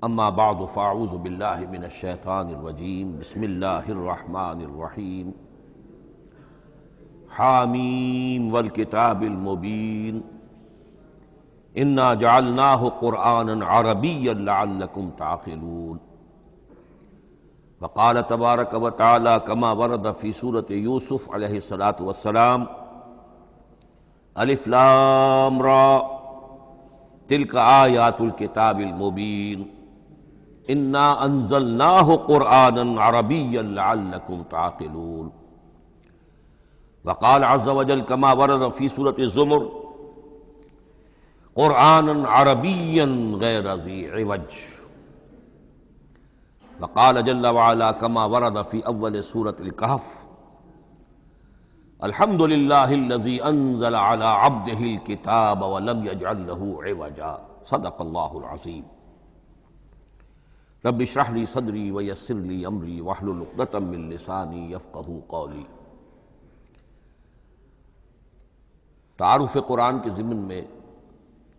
اما بعد فاعوذ باللہ من الشیطان الرجیم بسم اللہ الرحمن الرحیم حامیم والکتاب المبین انا جعلناہ قرآنا عربیا لعلکم تعقلون وقال تبارک وتعالی کما ورد فی سورۃ یوسف علیہ الصلاۃ والسلام الف لام را تلک آیات الکتاب المبین انا انزلناہ قرآنا عربیا لعلکم تعقلون وقال عز وجل کما ورد فی سورۃ الزمر قرآنا عربیا غیر ذی عوج وقال جل وعلا کما ورد فی اول سورۃ الکہف الحمد للہ الذی انزل علی عبدہ الکتاب ولم یجعل لہ عوجا صدق اللہ العظیم رب اشرح لی صدری ویسر لی امری واحلل عقدۃ من لسانی یفقہوا قولی۔ تعارف قرآن کے ضمن میں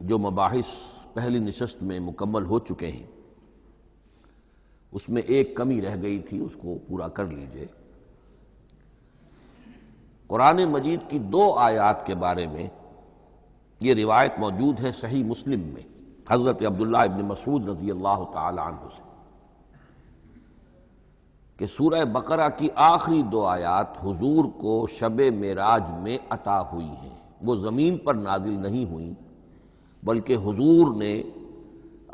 جو مباحث پہلی نشست میں مکمل ہو چکے ہیں اس میں ایک کمی رہ گئی تھی، اس کو پورا کر لیجئے۔ قرآن مجید کی 2 آیات کے بارے میں یہ روایت موجود ہے صحیح مسلم میں حضرت عبداللہ ابن مسعود رضی اللہ تعالی عنہ سے کہ سورہ بقرہ کی آخری 2 آیات حضور کو شب معراج میں عطا ہوئی ہیں، وہ زمین پر نازل نہیں ہوئیں بلکہ حضور نے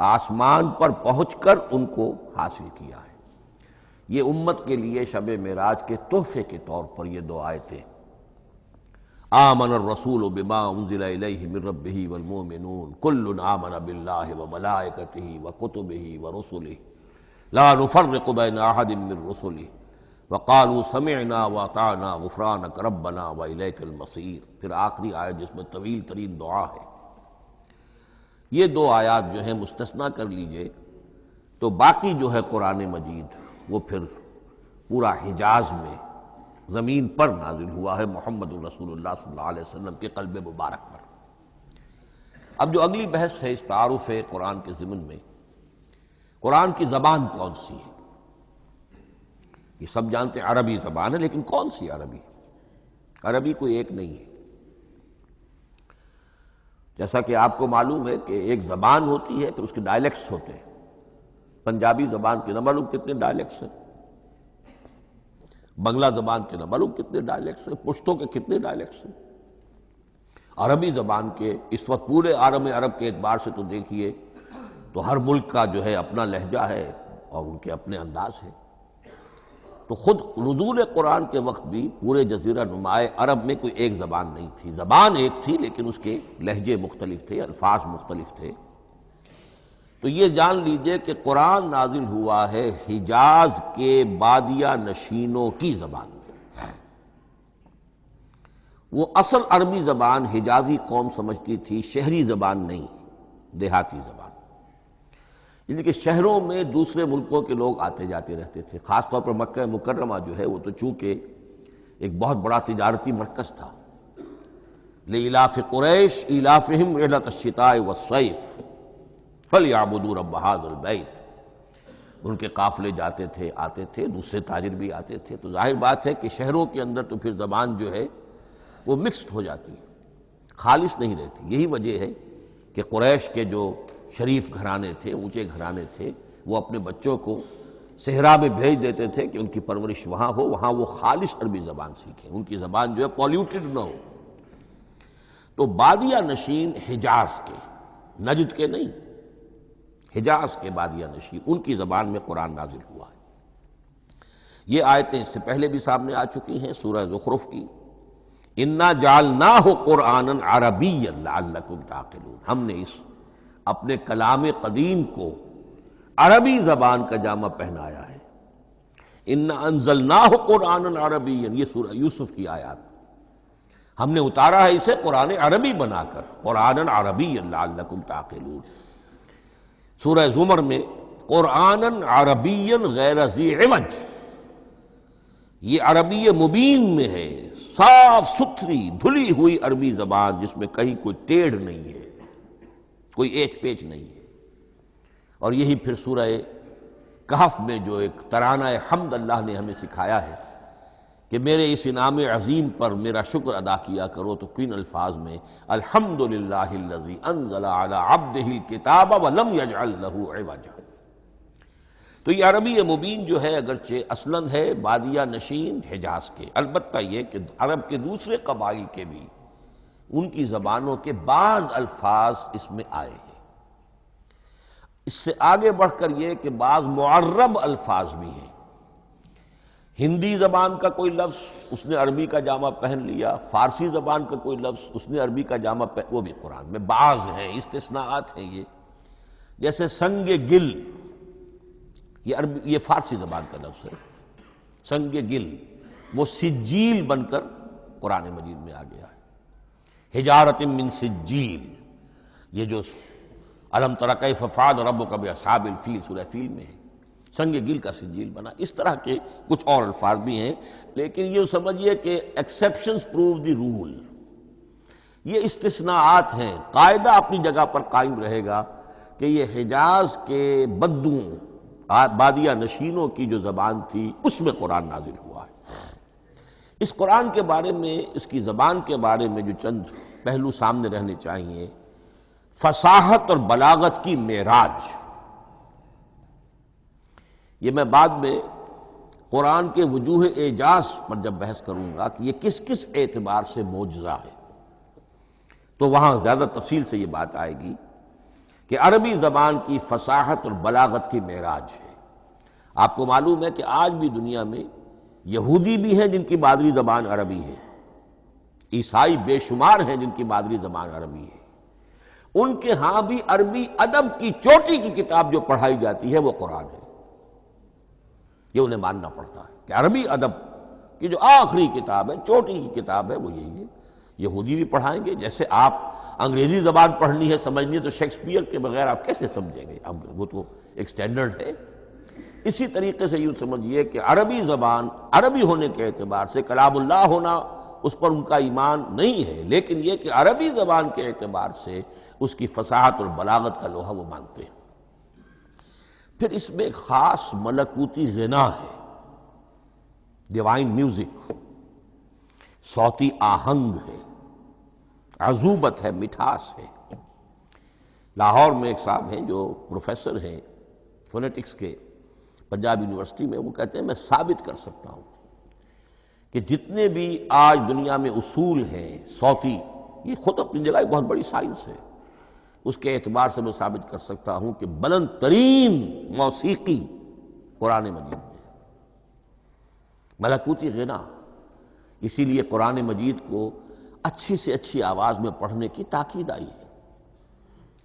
آسمان پر پہنچ کر ان کو حاصل کیا ہے۔ یہ امت کے لیے شب معراج کے تحفے کے طور پر یہ 2 آیتیں آمن الرسول بما انزل الیہ من ربہ والمؤمنون کل آمن باللہ وملائکتہ وکتبہ ورسلہ لا نفرق بین احد من رسلہ وقالوا سمعنا واطعنا غفرانک ربنا والیک المصیر۔ پھر آخری آیت جس میں طویل ترین دعا ہے۔ یہ 2 آیات جو ہیں مستثنیٰ کر لیجئے تو باقی جو ہے قرآن مجید وہ پھر پورا حجاز میں زمین پر نازل ہوا ہے محمد رسول اللہ صلی اللہ علیہ وسلم کے قلب مبارک پر۔ اب جو اگلی بحث ہے اس تعارف قرآن کے ضمن میں، قرآن کی زبان کون سی ہے؟ یہ سب جانتے ہیں عربی زبان ہے، لیکن کون سی عربی؟ عربی کوئی ایک نہیں ہے۔ جیسا کہ آپ کو معلوم ہے کہ ایک زبان ہوتی ہے پھر اس کے ڈائلیکٹس ہوتے ہیں۔ پنجابی زبان کے نہ معلوم کتنے ڈائلیکٹس ہیں، بنگلہ زبان کے نہ معلوم کتنے ڈائلیکٹس ہیں، پشتو کے کتنے ڈائلیکٹس ہیں۔ عربی زبان کے اس وقت پورے عالم عرب کے اعتبار سے تو دیکھیے تو ہر ملک کا جو ہے اپنا لہجہ ہے اور ان کے اپنے انداز ہے۔ تو خود نزول قرآن کے وقت بھی پورے جزیرہ نماء عرب میں کوئی ایک زبان نہیں تھی، زبان ایک تھی لیکن اس کے لہجے مختلف تھے، الفاظ مختلف تھے۔ تو یہ جان لیجئے کہ قرآن نازل ہوا ہے حجاز کے بادیہ نشینوں کی زبان میں۔ وہ اصل عربی زبان حجازی قوم سمجھتی تھی، شہری زبان نہیں، دیہاتی زبان۔ یعنی کہ شہروں میں دوسرے ملکوں کے لوگ آتے جاتے رہتے تھے، خاص طور پر مکہ مکرمہ جو ہے وہ تو چونکہ ایک بہت بڑا تجارتی مرکز تھا۔ لإلاف قریش ایلافہم رحلۃ الشتاء والصیف فلیعبدوا رب ھذا البیت۔ ان کے قافلے جاتے تھے، آتے تھے، دوسرے تاجر بھی آتے تھے، تو ظاہر بات ہے کہ شہروں کے اندر تو پھر زبان جو ہے وہ مکسڈ ہو جاتی ہے، خالص نہیں رہتی۔ یہی وجہ ہے کہ قریش کے جو شریف گھرانے تھے، اونچے گھرانے تھے، وہ اپنے بچوں کو صحرا میں بھیج دیتے تھے کہ ان کی پرورش وہاں ہو، وہاں وہ خالص عربی زبان سیکھیں، ان کی زبان جو ہے پولیوٹڈ نہ ہو۔ تو بادیہ نشین حجاز کے، نجد کے نہیں، حجاز کے بادیہ نشین، ان کی زبان میں قرآن نازل ہوا ہے۔ یہ آیتیں اس سے پہلے بھی سامنے آ چکی ہیں سورہ زخرف کی، انا جعلناہ قرآنا عربیا لعلکم تعقلون۔ ہم نے اس اپنے کلام قدیم کو عربی زبان کا جامہ پہنایا ہے۔ انا انزلناہ قرآنا عربیا، یہ سورہ یوسف کی آیات، ہم نے اتارا ہے اسے قرآن عربی بنا کر، قرآنا عربیا لعلکم تعقلون۔ سورہ زمر میں قرآنا عربیا غیر ذی عوج، یہ عربی مبین میں ہے، صاف ستھری دھلی ہوئی عربی زبان جس میں کہیں کوئی ٹیڑھ نہیں ہے، کوئی ایچ پیچ نہیں ہے۔ اور یہی پھر سورہ کہف میں جو ایک ترانہ حمد اللہ نے ہمیں سکھایا ہے کہ میرے اس انعام عظیم پر میرا شکر ادا کیا کرو، تو کن الفاظ میں الحمدللہ الذی انزل علی عبدہ الکتاب ولم یجعل لہ عوجا۔ تو یہ عربی مبین جو ہے اگرچہ اصلاً ہے بادیہ نشین حجاز کے، البتہ یہ کہ عرب کے دوسرے قبائل کے بھی ان کی زبانوں کے بعض الفاظ اس میں آئے ہیں۔ اس سے آگے بڑھ کر یہ کہ بعض معرب الفاظ بھی ہیں۔ ہندی زبان کا کوئی لفظ اس نے عربی کا جامہ پہن لیا، فارسی زبان کا کوئی لفظ اس نے عربی کا جامہ پہن، وہ بھی قرآن میں بعض ہیں، استثناءات ہیں یہ۔ جیسے سنگ گل، یہ فارسی زبان کا لفظ ہے، سنگ گل، وہ سجیل بن کر قرآن مجید میں آ گیا ہے۔ حجارۃ من سجیل، یہ جو الم تر کیف فعل ربک باصحاب الفیل سورہ فیل میں ہے، سنگ گل کا سجیل بنا۔ اس طرح کے کچھ اور الفاظ بھی ہیں، لیکن یہ سمجھیے کہ ایکسیپشنز پروو دی رول، یہ استثناءات ہیں، قاعدہ اپنی جگہ پر قائم رہے گا کہ یہ حجاز کے بدوؤں بادیہ نشینوں کی جو زبان تھی اس میں قرآن نازل ہوا ہے۔ اس قرآن کے بارے میں، اس کی زبان کے بارے میں جو چند پہلو سامنے رہنے چاہیے، فصاحت اور بلاغت کی معراج۔ یہ میں بعد میں قرآن کے وجوہ اعجاز پر جب بحث کروں گا کہ یہ کس کس اعتبار سے معجزہ ہے، تو وہاں زیادہ تفصیل سے یہ بات آئے گی کہ عربی زبان کی فصاحت اور بلاغت کی معراج ہے۔ آپ کو معلوم ہے کہ آج بھی دنیا میں یہودی بھی ہیں جن کی مادری زبان عربی ہے، عیسائی بے شمار ہیں جن کی مادری زبان عربی ہے، ان کے ہاں بھی عربی ادب کی چوٹی کی کتاب جو پڑھائی جاتی ہے وہ قرآن ہے۔ یہ انہیں ماننا پڑتا ہے کہ عربی ادب کی جو آخری کتاب ہے، چوٹی کی کتاب ہے، وہ یہی ہے۔ یہودی بھی پڑھائیں گے، جیسے آپ انگریزی زبان پڑھنی ہے، سمجھنی ہے، تو شیکسپیئر کے بغیر آپ کیسے سمجھیں گے؟ اب وہ تو ایک سٹینڈرڈ ہے۔ اسی طریقے سے یوں سمجھیے کہ عربی زبان عربی ہونے کے اعتبار سے کلام اللہ ہونا اس پر ان کا ایمان نہیں ہے، لیکن یہ کہ عربی زبان کے اعتبار سے اس کی فصاحت اور بلاغت کا لوہا وہ مانتے ہیں۔ پھر اس میں ایک خاص ملکوتی غنا ہے، ڈیوائن میوزک، صوتی آہنگ ہے، عذوبت ہے، مٹھاس ہے۔ لاہور میں ایک صاحب ہیں جو پروفیسر ہیں فونیٹکس کے پنجاب یونیورسٹی میں، وہ کہتے ہیں میں ثابت کر سکتا ہوں کہ جتنے بھی آج دنیا میں اصول ہیں صوتی، یہ خود اپنی جگہ ایک بہت بڑی سائنس ہے، اس کے اعتبار سے میں ثابت کر سکتا ہوں کہ بلند ترین موسیقی قرآن مجید میں ہے، ملکوتی غنا۔ اسی لیے قرآن مجید کو اچھی سے اچھی آواز میں پڑھنے کی تاکید آئی ہے۔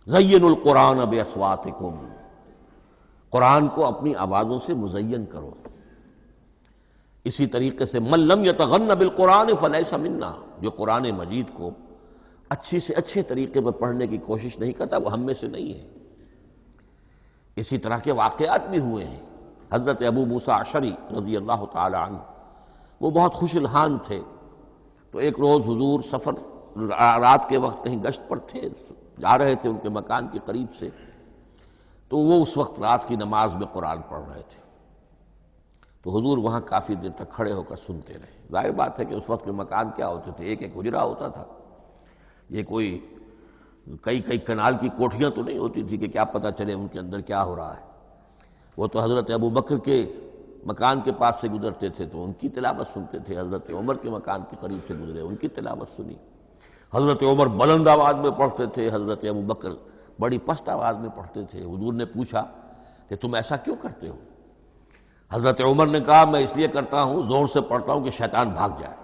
زینوا القرآن باصواتکم، قرآن کو اپنی آوازوں سے مزین کرو۔ اسی طریقے سے من لم یتغن بالقرآن فلیس منا، جو قرآن مجید کو اچھی سے اچھے طریقے پر پڑھنے کی کوشش نہیں کرتا وہ ہم میں سے نہیں ہے۔ اسی طرح کے واقعات بھی ہوئے ہیں۔ حضرت ابو موسیٰ اشعری رضی اللہ تعالی عنہ، وہ بہت خوش الحان تھے، تو ایک روز حضور سفر رات کے وقت کہیں گشت پر تھے، جا رہے تھے ان کے مکان کے قریب سے، تو وہ اس وقت رات کی نماز میں قرآن پڑھ رہے تھے، تو حضور وہاں کافی دیر تک کھڑے ہو کر سنتے رہے۔ ظاہر بات ہے کہ اس وقت کے مکان کیا ہوتے تھے، ایک ایک حجرہ ہوتا تھا، یہ کوئی کئی کنال کی کوٹھیاں تو نہیں ہوتی تھی کہ کیا پتہ چلے ان کے اندر کیا ہو رہا ہے۔ وہ تو حضرت ابو بکر کے مکان کے پاس سے گزرتے تھے تو ان کی تلاوت سنتے تھے، حضرت عمر کے مکان کے قریب سے گزرے ان کی تلاوت سنی۔ حضرت عمر بلند آواز میں پڑھتے تھے، حضرت ابو بکر بڑی پست آواز میں پڑھتے تھے۔ حضور نے پوچھا کہ تم ایسا کیوں کرتے ہو؟ حضرت عمر نے کہا میں اس لیے کرتا ہوں، زور سے پڑھتا ہوں کہ شیطان بھاگ جائے۔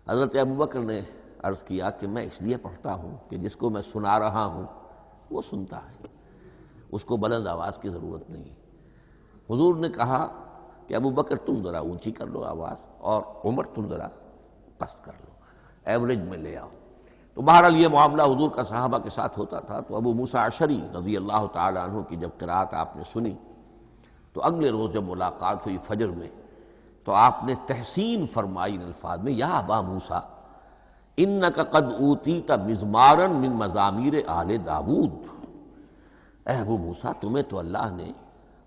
حضرت ابو بکر نے عرض کیا کہ میں اس لیے پڑھتا ہوں کہ جس کو میں سنا رہا ہوں وہ سنتا ہے، اس کو بلند آواز کی ضرورت نہیں۔ حضور نے کہا کہ ابو بکر تم ذرا اونچی کر لو آواز، اور عمر تم ذرا پست کر لو، ایوریج میں لے آؤ۔ تو بہرحال یہ معاملہ حضور کا صحابہ کے ساتھ ہوتا تھا۔ تو ابو موسیٰ اشعری رضی اللہ تعالی عنہ کی جب قرأت آپ نے سنی، تو اگلے روز جب ملاقات ہوئی فجر میں، تو آپ نے تحسین فرمائی ان الفاظ میں، یا ابا موسیٰ انک قد اوتیت مزمارا من مزامیر آل داود، اے ابو موسیٰ تمہیں تو اللہ نے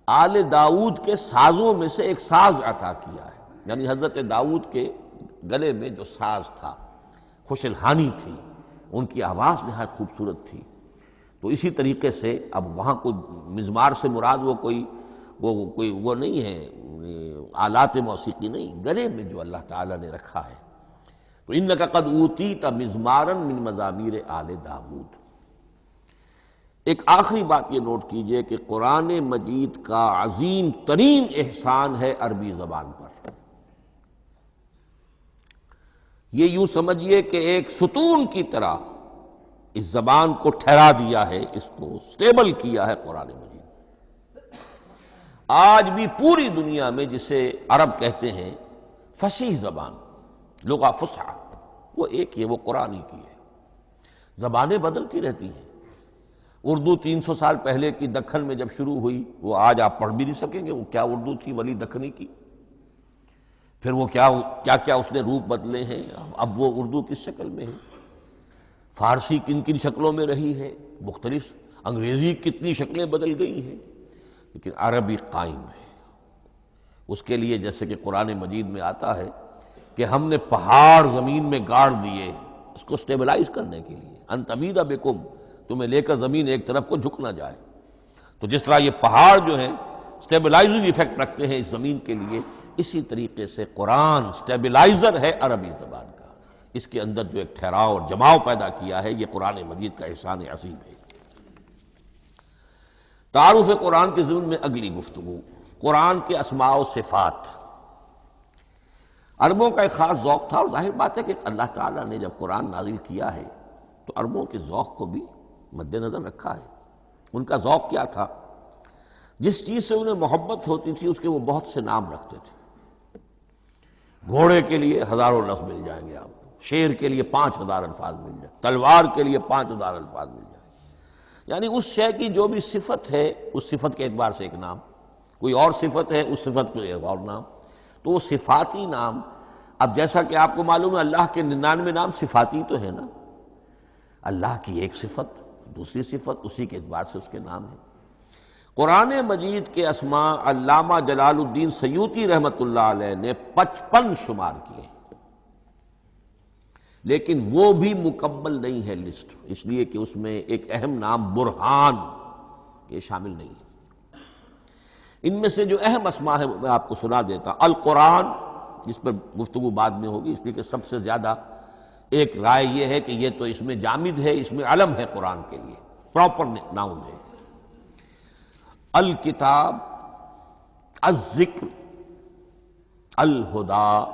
آل داؤد کے سازوں میں سے ایک ساز عطا کیا ہے، یعنی حضرت داؤد کے گلے میں جو ساز تھا، خوش الحانی تھی، ان کی آواز نہایت خوبصورت تھی۔ تو اسی طریقے سے اب وہاں کوئی مزمار سے مراد وہ نہیں ہے، آلات موسیقی نہیں، گلے میں جو اللہ تعالیٰ نے رکھا ہے۔ تو انک قد اوتیت مزمارا من مزامیر آل داؤد۔ ایک آخری بات یہ نوٹ کیجئے کہ قرآن مجید کا عظیم ترین احسان ہے عربی زبان پر۔ یہ یوں سمجھیے کہ ایک ستون کی طرح اس زبان کو ٹھہرا دیا ہے، اس کو سٹیبل کیا ہے قرآن مجید۔ آج بھی پوری دنیا میں جسے عرب کہتے ہیں فصیح زبان، لغہ فصحی، وہ ایک ہے، وہ قرآن ہی کی ہے۔ زبانیں بدلتی رہتی ہیں۔ اردو 300 سال پہلے کی دکن میں جب شروع ہوئی، وہ آج آپ پڑھ بھی نہیں سکیں گے وہ کیا اردو تھی ولی دکنی کی۔ پھر وہ کیا اس نے روپ بدلے ہیں، اب وہ اردو کس شکل میں ہے، فارسی کن کن شکلوں میں رہی ہے، مختلف انگریزی کتنی شکلیں بدل گئی ہیں، لیکن عربی قائم ہے۔ اس کے لیے جیسے کہ قرآن مجید میں آتا ہے کہ ہم نے پہاڑ زمین میں گاڑ دیے اس کو سٹیبلائز کرنے کے لیے، ان تمید بکم، تمہیں لے کر زمین ایک طرف کو جھک نہ جائے۔ تو جس طرح یہ پہاڑ جو ہیں سٹیبلائزنگ ایفیکٹ رکھتے ہیں اس زمین کے لیے، اسی طریقے سے قرآن سٹیبلائزر ہے عربی زبان کا۔ اس کے اندر جو ایک ٹھہراؤ اور جماؤ پیدا کیا ہے، یہ قرآن مجید کا احسان عظیم ہے۔ تعارف قرآن کے ضمن میں اگلی گفتگو، قرآن کے اسماء و صفات۔ عربوں کا ایک خاص ذوق تھا، اور ظاہر بات ہے کہ اللہ تعالیٰ نے جب قرآن نازل کیا ہے تو عربوں کے ذوق کو بھی مد نظر رکھا ہے۔ ان کا ذوق کیا تھا؟ جس چیز سے انہیں محبت ہوتی تھی اس کے وہ بہت سے نام رکھتے تھے۔ گھوڑے کے لیے ہزاروں لفظ مل جائیں گے آپ کو، شیر کے لیے 5000 الفاظ مل جائیں، تلوار کے لیے 5000 الفاظ مل جائیں، یعنی اس شے کی جو بھی صفت ہے اس صفت کے اعتبار سے ایک نام، کوئی اور صفت ہے اس صفت کے ایک اور نام۔ تو وہ صفاتی نام، اب جیسا کہ آپ کو معلوم ہے اللہ کے 99 نام صفاتی تو ہے نا، اللہ کی ایک صفت دوسری صفت، اسی کے اعتبار سے اس کے نام ہیں۔ قرآن مجید کے اسماء علامہ جلال الدین سیوطی رحمۃ اللہ علیہ نے 55 شمار کیے، لیکن وہ بھی مکمل نہیں ہے لسٹ، اس لیے کہ اس میں ایک اہم نام برہان یہ شامل نہیں ہے۔ ان میں سے جو اہم اسماء ہے میں آپ کو سنا دیتا۔ القرآن، جس پر گفتگو بعد میں ہوگی، اس لیے کہ سب سے زیادہ ایک رائے یہ ہے کہ یہ تو اس میں جامد ہے، اس میں علم ہے قرآن کے لیے، پراپر ناؤن ہے۔ الکتاب، الذکر، الہدی،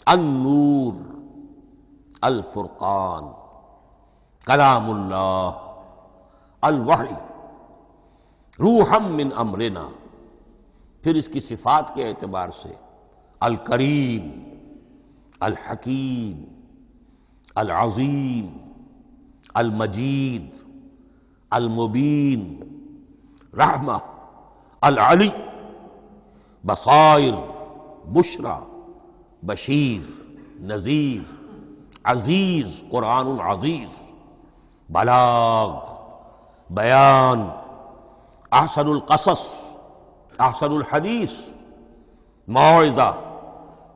النور، الفرقان، کلام اللہ، الوحی، روحا من امرنا۔ پھر اس کی صفات کے اعتبار سے الکریم، الحکیم، العظیم، المجید، المبین، رحمہ، العلی، بصائر، بشرا، بشیر، نذیر، عزیز، قرآن عزیز، بلاغ، بیان، احسن القصص، احسن الحدیث، موعظہ،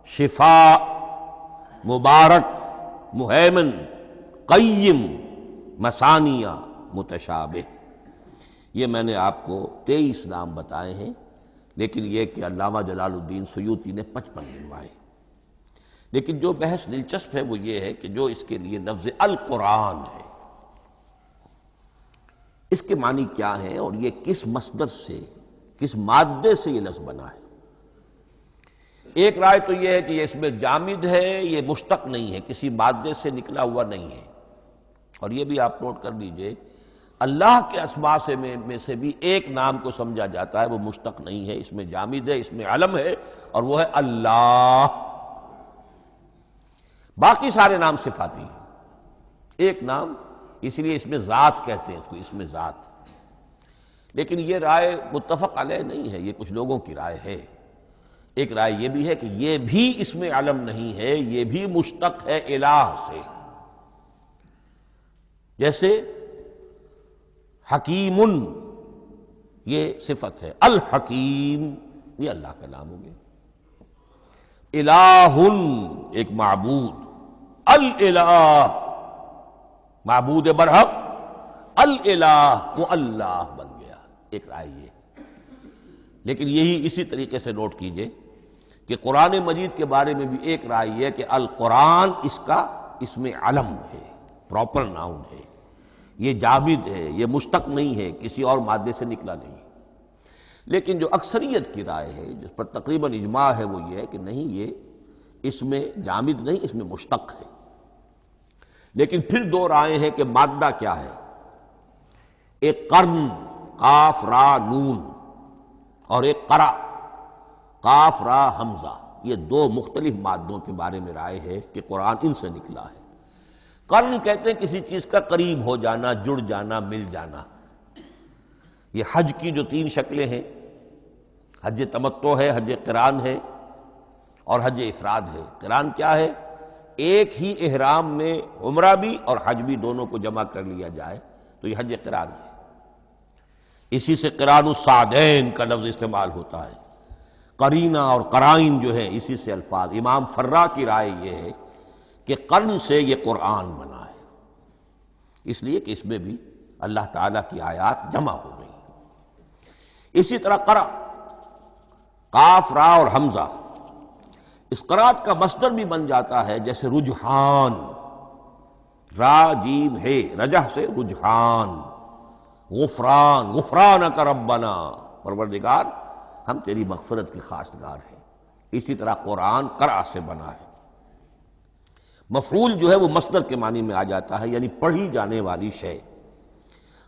شفاء، مبارک، مہیمن، قیم، مثانیہ، متشابہ۔ یہ میں نے آپ کو 23 نام بتائے ہیں، لیکن یہ کہ علامہ جلال الدین سیوطی نے 55 گنوائے۔ لیکن جو بحث دلچسپ ہے وہ یہ ہے کہ جو اس کے لیے لفظ القرآن ہے، اس کے معنی کیا ہے اور یہ کس مصدر سے، کس مادے سے یہ لفظ بنا ہے۔ ایک رائے تو یہ ہے کہ یہ اس میں جامد ہے، یہ مشتق نہیں ہے، کسی مادے سے نکلا ہوا نہیں ہے۔ اور یہ بھی آپ نوٹ کر لیجئے، اللہ کے اسماء میں سے بھی ایک نام کو سمجھا جاتا ہے وہ مشتق نہیں ہے، اس میں جامد ہے، اس میں علم ہے، اور وہ ہے اللہ۔ باقی سارے نام صفاتی ہیں، ایک نام، اس لیے اس میں ذات کہتے ہیں، اس کو اس میں ذات۔ لیکن یہ رائے متفق علیہ نہیں ہے، یہ کچھ لوگوں کی رائے ہے۔ ایک رائے یہ بھی ہے کہ یہ بھی اس میں علم نہیں ہے، یہ بھی مشتق ہے الہ سے۔ جیسے حکیم یہ صفت ہے، الحکیم یہ اللہ کا نام ہو گیا، الہ ایک معبود، الالہ معبود برحق، الالہ وہ اللہ بن گیا، ایک رائے یہ۔ لیکن یہی اسی طریقے سے نوٹ کیجئے کہ قرآن مجید کے بارے میں بھی ایک رائے یہ ہے کہ القرآن اس کا اسم علم ہے، پراپر ناؤن ہے، یہ جامد ہے، یہ مشتق نہیں ہے، کسی اور مادے سے نکلا نہیں۔ لیکن جو اکثریت کی رائے ہے، جس پر تقریباً اجماع ہے، وہ یہ ہے کہ نہیں، یہ اس میں جامد نہیں، اس میں مشتق ہے۔ لیکن پھر دو رائے ہیں کہ مادہ کیا ہے۔ ایک قرن قاف را نون اور ایک قرا قاف را حمزہ، یہ دو مختلف مادوں کے بارے میں رائے ہے کہ قرآن ان سے نکلا ہے۔ قرن کہتے ہیں کسی چیز کا قریب ہو جانا، جڑ جانا، مل جانا۔ یہ حج کی جو تین شکلیں ہیں، حج تمتع ہے، حج قران ہے اور حج افراد ہے۔ قران کیا ہے؟ ایک ہی احرام میں عمرہ بھی اور حج بھی دونوں کو جمع کر لیا جائے تو یہ حج قران ہے۔ اسی سے قران الصعدین کا لفظ استعمال ہوتا ہے۔ قرینہ اور قرائن جو ہے اسی سے الفاظ۔ امام فرا کی رائے یہ ہے کہ قرن سے یہ قرآن بنا ہے، اس لیے کہ اس میں بھی اللہ تعالیٰ کی آیات جمع ہو گئی۔ اسی طرح قرأ قاف را اور حمزہ، اس قرات کا مصدر بھی بن جاتا ہے، جیسے رجحان، را جیم ہے، رجح سے رجحان، غفران، غفرانک ربنا، پروردگار ہم تیری مغفرت کے خواستگار ہیں۔ اسی طرح قرآن قرأ سے بنا ہے۔ مفعول جو ہے وہ مصدر کے معنی میں آ جاتا ہے، یعنی پڑھی جانے والی شے۔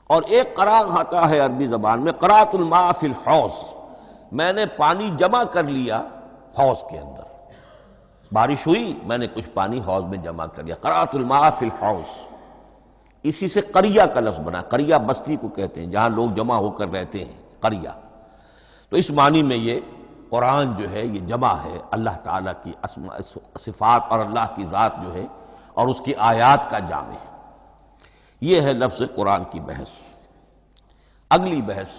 اور ایک قرأ آتا ہے عربی زبان میں، قرأت الماء فی الحوض، میں نے پانی جمع کر لیا حوض کے اندر، بارش ہوئی میں نے کچھ پانی حوض میں جمع کر لیا، قرأت الماء فی الحوض۔ اسی سے قریہ کا لفظ بنا، قریہ بستی کو کہتے ہیں جہاں لوگ جمع ہو کر رہتے ہیں، قریہ۔ تو اس معنی میں یہ قرآن جو ہے یہ جمع ہے اللہ تعالیٰ کی اسماء صفات اور اللہ کی ذات جو ہے اور اس کی آیات کا جامع ہے۔ یہ ہے لفظ قرآن کی بحث۔ اگلی بحث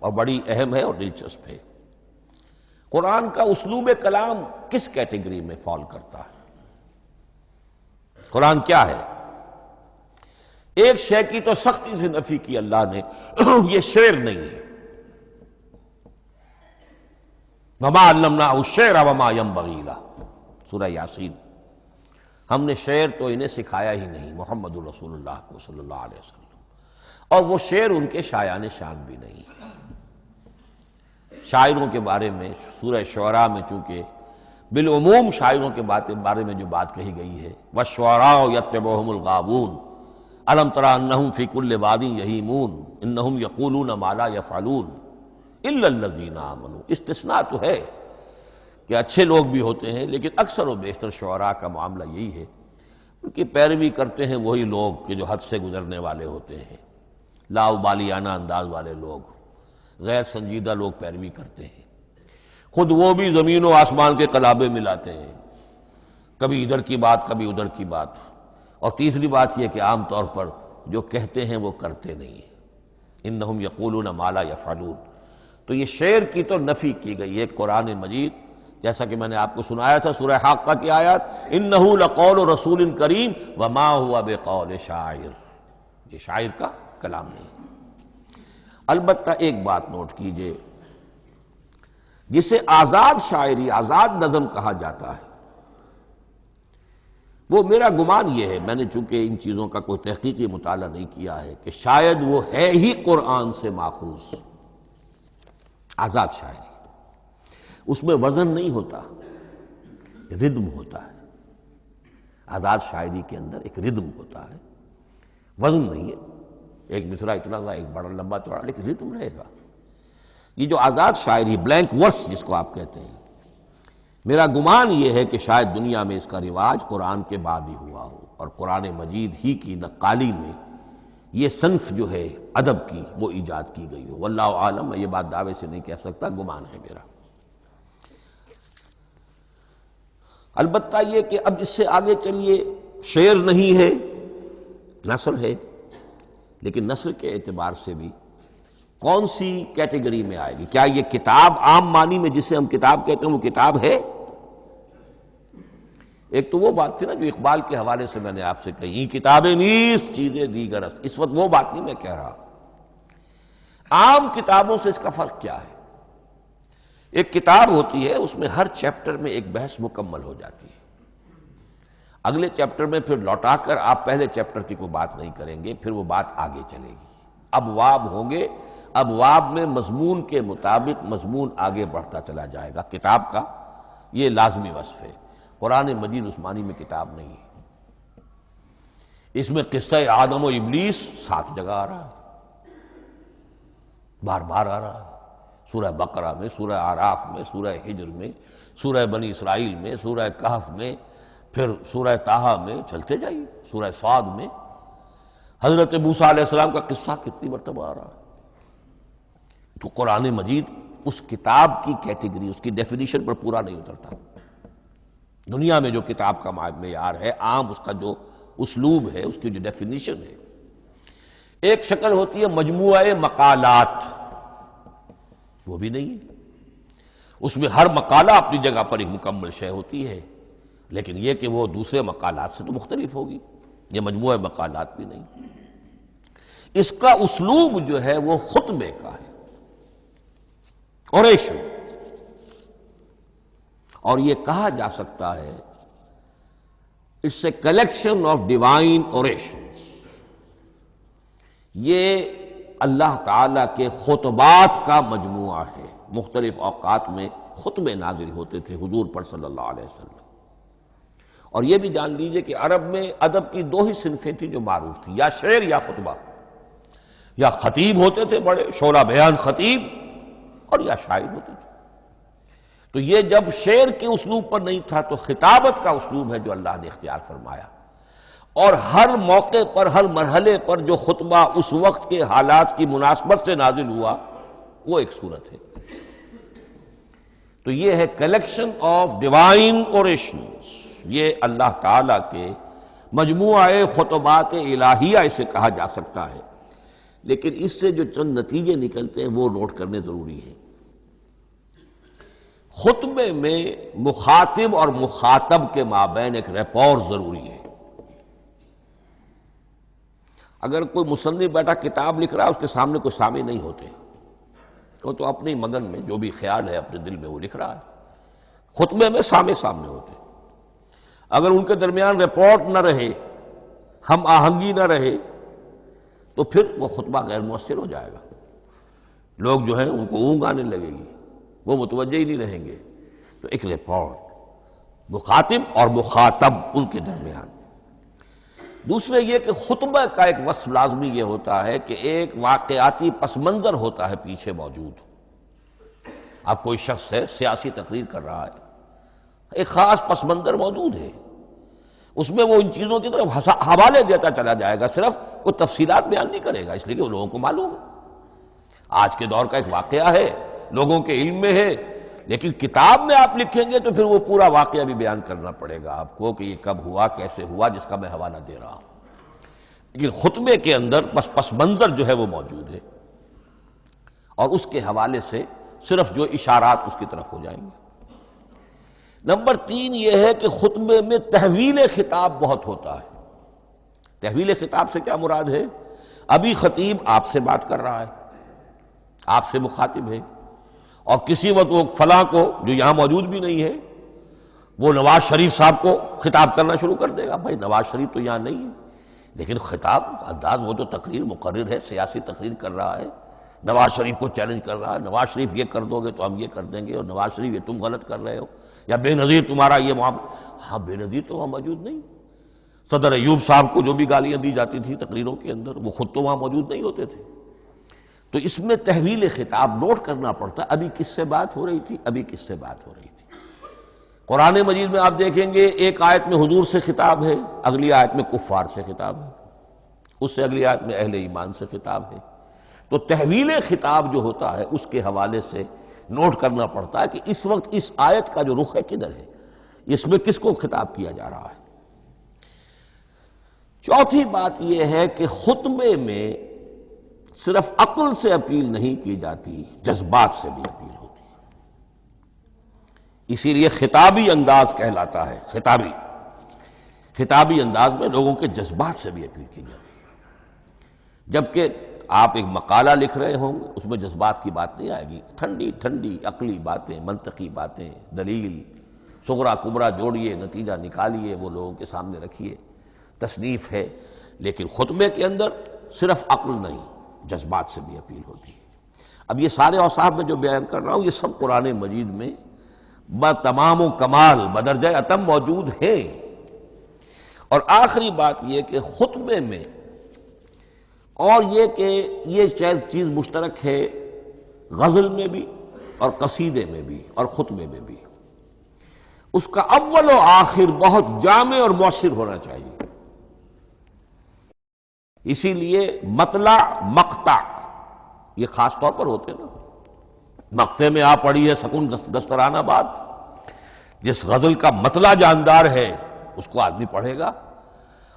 اور بڑی اہم ہے اور دلچسپ ہے، قرآن کا اسلوب کلام کس کیٹیگری میں فال کرتا ہے؟ قرآن کیا ہے؟ ایک شے کی تو سختی سے نفی کی اللہ نے، یہ شعر نہیں ہے۔ وما علمناہ الشعر وما ينبغی لہ، سورہ یاسین۔ ہم نے شعر تو انہیں سکھایا ہی نہیں، محمد الرسول اللہ کو صلی اللہ علیہ وسلم، اور وہ شعر ان کے شایان شان بھی نہیں۔ شاعروں کے بارے میں سورہ شعراء میں چونکہ بالعموم شاعروں کے بارے میں جو بات کہی گئی ہے، وَالشُّعَرَاءُ يَتَّبِعُهُمُ الْغَاوُونَ أَلَمْ تَرَ أَنَّهُمْ فِي كُلِّ وَادٍ يَهِيمُونَ إِنَّهُمْ يَقُولُونَ مَا لَا يَفْعَلُونَ إِلَّا الَّذِينَ آمَنُوا۔ استثناء تو ہے کہ اچھے لوگ بھی ہوتے ہیں، لیکن اکثر و بیشتر شعراء کا معاملہ یہی ہے، ان کی پیروی کرتے ہیں وہی لوگ کہ جو حد سے گزرنے والے ہوتے ہیں، لاؤبالیانہ انداز والے لوگ، غیر سنجیدہ لوگ پیروی کرتے ہیں۔ خود وہ بھی زمین و آسمان کے قلابے ملاتے ہیں، کبھی ادھر کی بات کبھی ادھر کی بات۔ اور تیسری بات یہ کہ عام طور پر جو کہتے ہیں وہ کرتے نہیں ہیں، انہم یقولون ما لا یفعلون۔ تو یہ شعر کی تو نفی کی گئی ہے قرآن مجید، جیسا کہ میں نے آپ کو سنایا تھا سورہ حاقہ کی آیات، انہ لقول رسول کریم وما هو بقول شاعر، یہ شاعر کا کلام نہیں۔ البتہ ایک بات نوٹ کیجئے، جسے آزاد شاعری، آزاد نظم کہا جاتا ہے، وہ میرا گمان یہ ہے، میں نے چونکہ ان چیزوں کا کوئی تحقیقی مطالعہ نہیں کیا ہے، کہ شاید وہ ہے ہی قرآن سے ماخوذ آزاد شاعری۔ اس میں وزن نہیں ہوتا، ردم ہوتا ہے۔ آزاد شاعری کے اندر ایک ردم ہوتا ہے، وزن نہیں ہے، ایک مصرع اتنا سا، ایک بڑا لمبا چوڑا، لیکن ردم رہے گا۔ یہ جو آزاد شاعری، بلینک ورس جس کو آپ کہتے ہیں، میرا گمان یہ ہے کہ شاید دنیا میں اس کا رواج قرآن کے بعد ہی ہوا ہو، اور قرآن مجید ہی کی نقالی میں یہ صنف جو ہے ادب کی وہ ایجاد کی گئی ہو۔ واللہ عالم، میں یہ بات دعوے سے نہیں کہہ سکتا، گمان ہے میرا۔ البتہ یہ کہ اب اس سے آگے چلیے، شعر نہیں ہے، نثر ہے، لیکن نثر کے اعتبار سے بھی کون سی کیٹیگری میں آئے گی؟ کیا یہ کتاب عام معنی میں جسے ہم کتاب کہتے ہیں وہ کتاب ہے؟ ایک تو وہ بات تھی نا جو اقبال کے حوالے سے میں نے آپ سے کہی، کتابیں نیست چیزیں دیگر است، اس وقت وہ بات نہیں میں کہہ رہا۔ عام کتابوں سے اس کا فرق کیا ہے؟ ایک کتاب ہوتی ہے، اس میں ہر چیپٹر میں ایک بحث مکمل ہو جاتی ہے، اگلے چیپٹر میں پھر لوٹا کر آپ پہلے چیپٹر کی کوئی بات نہیں کریں گے، پھر وہ بات آگے چلے گی، ابواب ہوں گے، ابواب میں مضمون کے مطابق مضمون آگے بڑھتا چلا جائے گا۔ کتاب کا یہ لازمی وصف ہے۔ قرآن مجید عثمانی میں کتاب نہیں ہے، اس میں قصہ آدم و ابلیس 7 جگہ آ رہا ہے، بار بار آ رہا ہے، سورہ بقرہ میں، سورہ اعراف میں، سورہ ہجر میں، سورہ بنی اسرائیل میں، سورہ کہف میں، پھر سورہ طٰہٰ میں، چلتے جائیے، سورہ صاد میں حضرت موسیٰ علیہ السلام کا قصہ کتنی مرتبہ آ رہا ہے۔ تو قرآن مجید اس کتاب کی کیٹیگری، اس کی ڈیفینیشن پر پورا نہیں اترتا۔ دنیا میں جو کتاب کا معیار ہے، عام اس کا جو اسلوب ہے، اس کی جو ڈیفینیشن ہے، ایک شکل ہوتی ہے مجموعہ مقالات، وہ بھی نہیں ہے، اس میں ہر مقالہ اپنی جگہ پر ایک مکمل شے ہوتی ہے، لیکن یہ کہ وہ دوسرے مقالات سے تو مختلف ہوگی، یہ مجموعہ مقالات بھی نہیں۔ اس کا اسلوب جو ہے وہ خطبے کا ہے، اوریشن، اور یہ کہا جا سکتا ہے it's a collection of divine orations, یہ اللہ تعالی کے خطبات کا مجموعہ ہے۔ مختلف اوقات میں خطبے نازل ہوتے تھے حضور پر صلی اللہ علیہ وسلم، اور یہ بھی جان لیجئے کہ عرب میں ادب کی 2 ہی صنفیں تھیں جو معروف تھیں، یا شعر یا خطبہ، یا خطیب ہوتے تھے بڑے شعرا بیان خطیب، اور یا شاعر ہوتے تھے۔ تو یہ جب شعر کے اسلوب پر نہیں تھا تو خطابت کا اسلوب ہے جو اللہ نے اختیار فرمایا، اور ہر موقع پر، ہر مرحلے پر جو خطبہ اس وقت کے حالات کی مناسبت سے نازل ہوا وہ ایک صورت ہے۔ تو یہ ہے کلیکشن آف ڈیوائن اوریشنز، یہ اللہ تعالیٰ کے مجموعہ خطبات الہیہ اسے کہا جا سکتا ہے، لیکن اس سے جو چند نتیجے نکلتے ہیں وہ نوٹ کرنے ضروری ہیں۔ خطبے میں مخاطب اور مخاطب کے مابین ایک ریپور ضروری ہے۔ اگر کوئی مصنف بیٹا کتاب لکھ رہا ہے، اس کے سامنے کوئی سامع نہیں ہوتے، وہ تو اپنی مگن میں جو بھی خیال ہے اپنے دل میں وہ لکھ رہا ہے۔ خطبے میں سامع سامنے ہوتے، اگر ان کے درمیان رپورٹ نہ رہے، ہم آہنگی نہ رہے، تو پھر وہ خطبہ غیر مؤثر ہو جائے گا، لوگ جو ہیں ان کو اونگ آنے لگے گی، وہ متوجہ ہی نہیں رہیں گے۔ تو ایک رپورٹ مخاطب اور مخاطب ان کے درمیان۔ دوسرے یہ کہ خطبہ کا ایک وصف لازمی یہ ہوتا ہے کہ ایک واقعاتی پس منظر ہوتا ہے پیچھے موجود۔ اب کوئی شخص ہے سیاسی تقریر کر رہا ہے، ایک خاص پس منظر موجود ہے، اس میں وہ ان چیزوں کی طرف حوالے دیتا چلا جائے گا، صرف کوئی تفصیلات بیان نہیں کرے گا، اس لیے کہ وہ لوگوں کو معلوم ہے آج کے دور کا ایک واقعہ ہے، لوگوں کے علم میں ہے، لیکن کتاب میں آپ لکھیں گے تو پھر وہ پورا واقعہ بھی بیان کرنا پڑے گا آپ کو کہ یہ کب ہوا، کیسے ہوا، جس کا میں حوالہ دے رہا ہوں۔ لیکن خطبے کے اندر پس منظر جو ہے وہ موجود ہے، اور اس کے حوالے سے صرف جو اشارات اس کی طرف ہو جائیں گے۔ نمبر 3 یہ ہے کہ خطبے میں تحویل خطاب بہت ہوتا ہے۔ تحویل خطاب سے کیا مراد ہے؟ ابھی خطیب آپ سے بات کر رہا ہے، آپ سے مخاطب ہے، اور کسی وقت وہ فلاں کو جو یہاں موجود بھی نہیں ہے، وہ نواز شریف صاحب کو خطاب کرنا شروع کر دے گا۔ بھائی نواز شریف تو یہاں نہیں ہے، لیکن خطاب انداز وہ تو تقریر مقرر ہے، سیاسی تقریر کر رہا ہے، نواز شریف کو چیلنج کر رہا ہے، نواز شریف یہ کر دو گے تو ہم یہ کر دیں گے، اور نواز شریف یہ تم غلط کر رہے ہو، یا بے نظیر تمہارا یہ معاملہ۔ ہاں بے نظیر تو وہاں موجود نہیں، صدر ایوب صاحب کو جو بھی گالیاں دی جاتی تھی تقریروں کے اندر، وہ خود تو وہاں موجود نہیں ہوتے تھے۔ تو اس میں تحویل خطاب نوٹ کرنا پڑتا، ابھی کس سے بات ہو رہی تھی، ابھی کس سے بات ہو رہی تھی۔ قرآن مجید میں آپ دیکھیں گے ایک آیت میں حضور سے خطاب ہے، اگلی آیت میں کفار سے خطاب ہے، اس سے اگلی آیت میں اہل ایمان سے خطاب ہے۔ تو تحویل خطاب جو ہوتا ہے اس کے حوالے سے نوٹ کرنا پڑتا ہے کہ اس وقت اس آیت کا جو رخ ہے کدھر ہے، اس میں کس کو خطاب کیا جا رہا ہے۔ چوتھی بات یہ ہے کہ خطبے میں صرف عقل سے اپیل نہیں کی جاتی، جذبات سے بھی اپیل ہوتی ہے۔ اسی لیے خطابی انداز کہلاتا ہے، خطابی انداز میں لوگوں کے جذبات سے بھی اپیل کی جاتی ہے۔ جبکہ آپ ایک مقالہ لکھ رہے ہوں گے، اس میں جذبات کی بات نہیں آئے گی، ٹھنڈی ٹھنڈی عقلی باتیں، منطقی باتیں، دلیل صغرا کبرا جوڑیے، نتیجہ نکالیے، وہ لوگوں کے سامنے رکھیے، تصنیف ہے۔ لیکن خطبے کے اندر صرف عقل نہیں، جذبات سے بھی اپیل ہوتی ہے۔ اب یہ سارے اوصاف میں جو بیان کر رہا ہوں، یہ سب قرآن مجید میں بتمام و کمال بدرجہ اتم موجود ہیں۔ اور آخری بات یہ کہ خطبے میں، اور یہ کہ یہ چیز مشترک ہے غزل میں بھی اور قصیدے میں بھی اور خطبے میں بھی، اس کا اول و آخر بہت جامع اور مؤثر ہونا چاہیے۔ اسی لیے مطلع مقطع یہ خاص طور پر ہوتے ہیں نا۔ مقطع میں آپ پڑھی ہے سکون گسترانہ بات، جس غزل کا مطلع جاندار ہے اس کو آدمی پڑھے گا،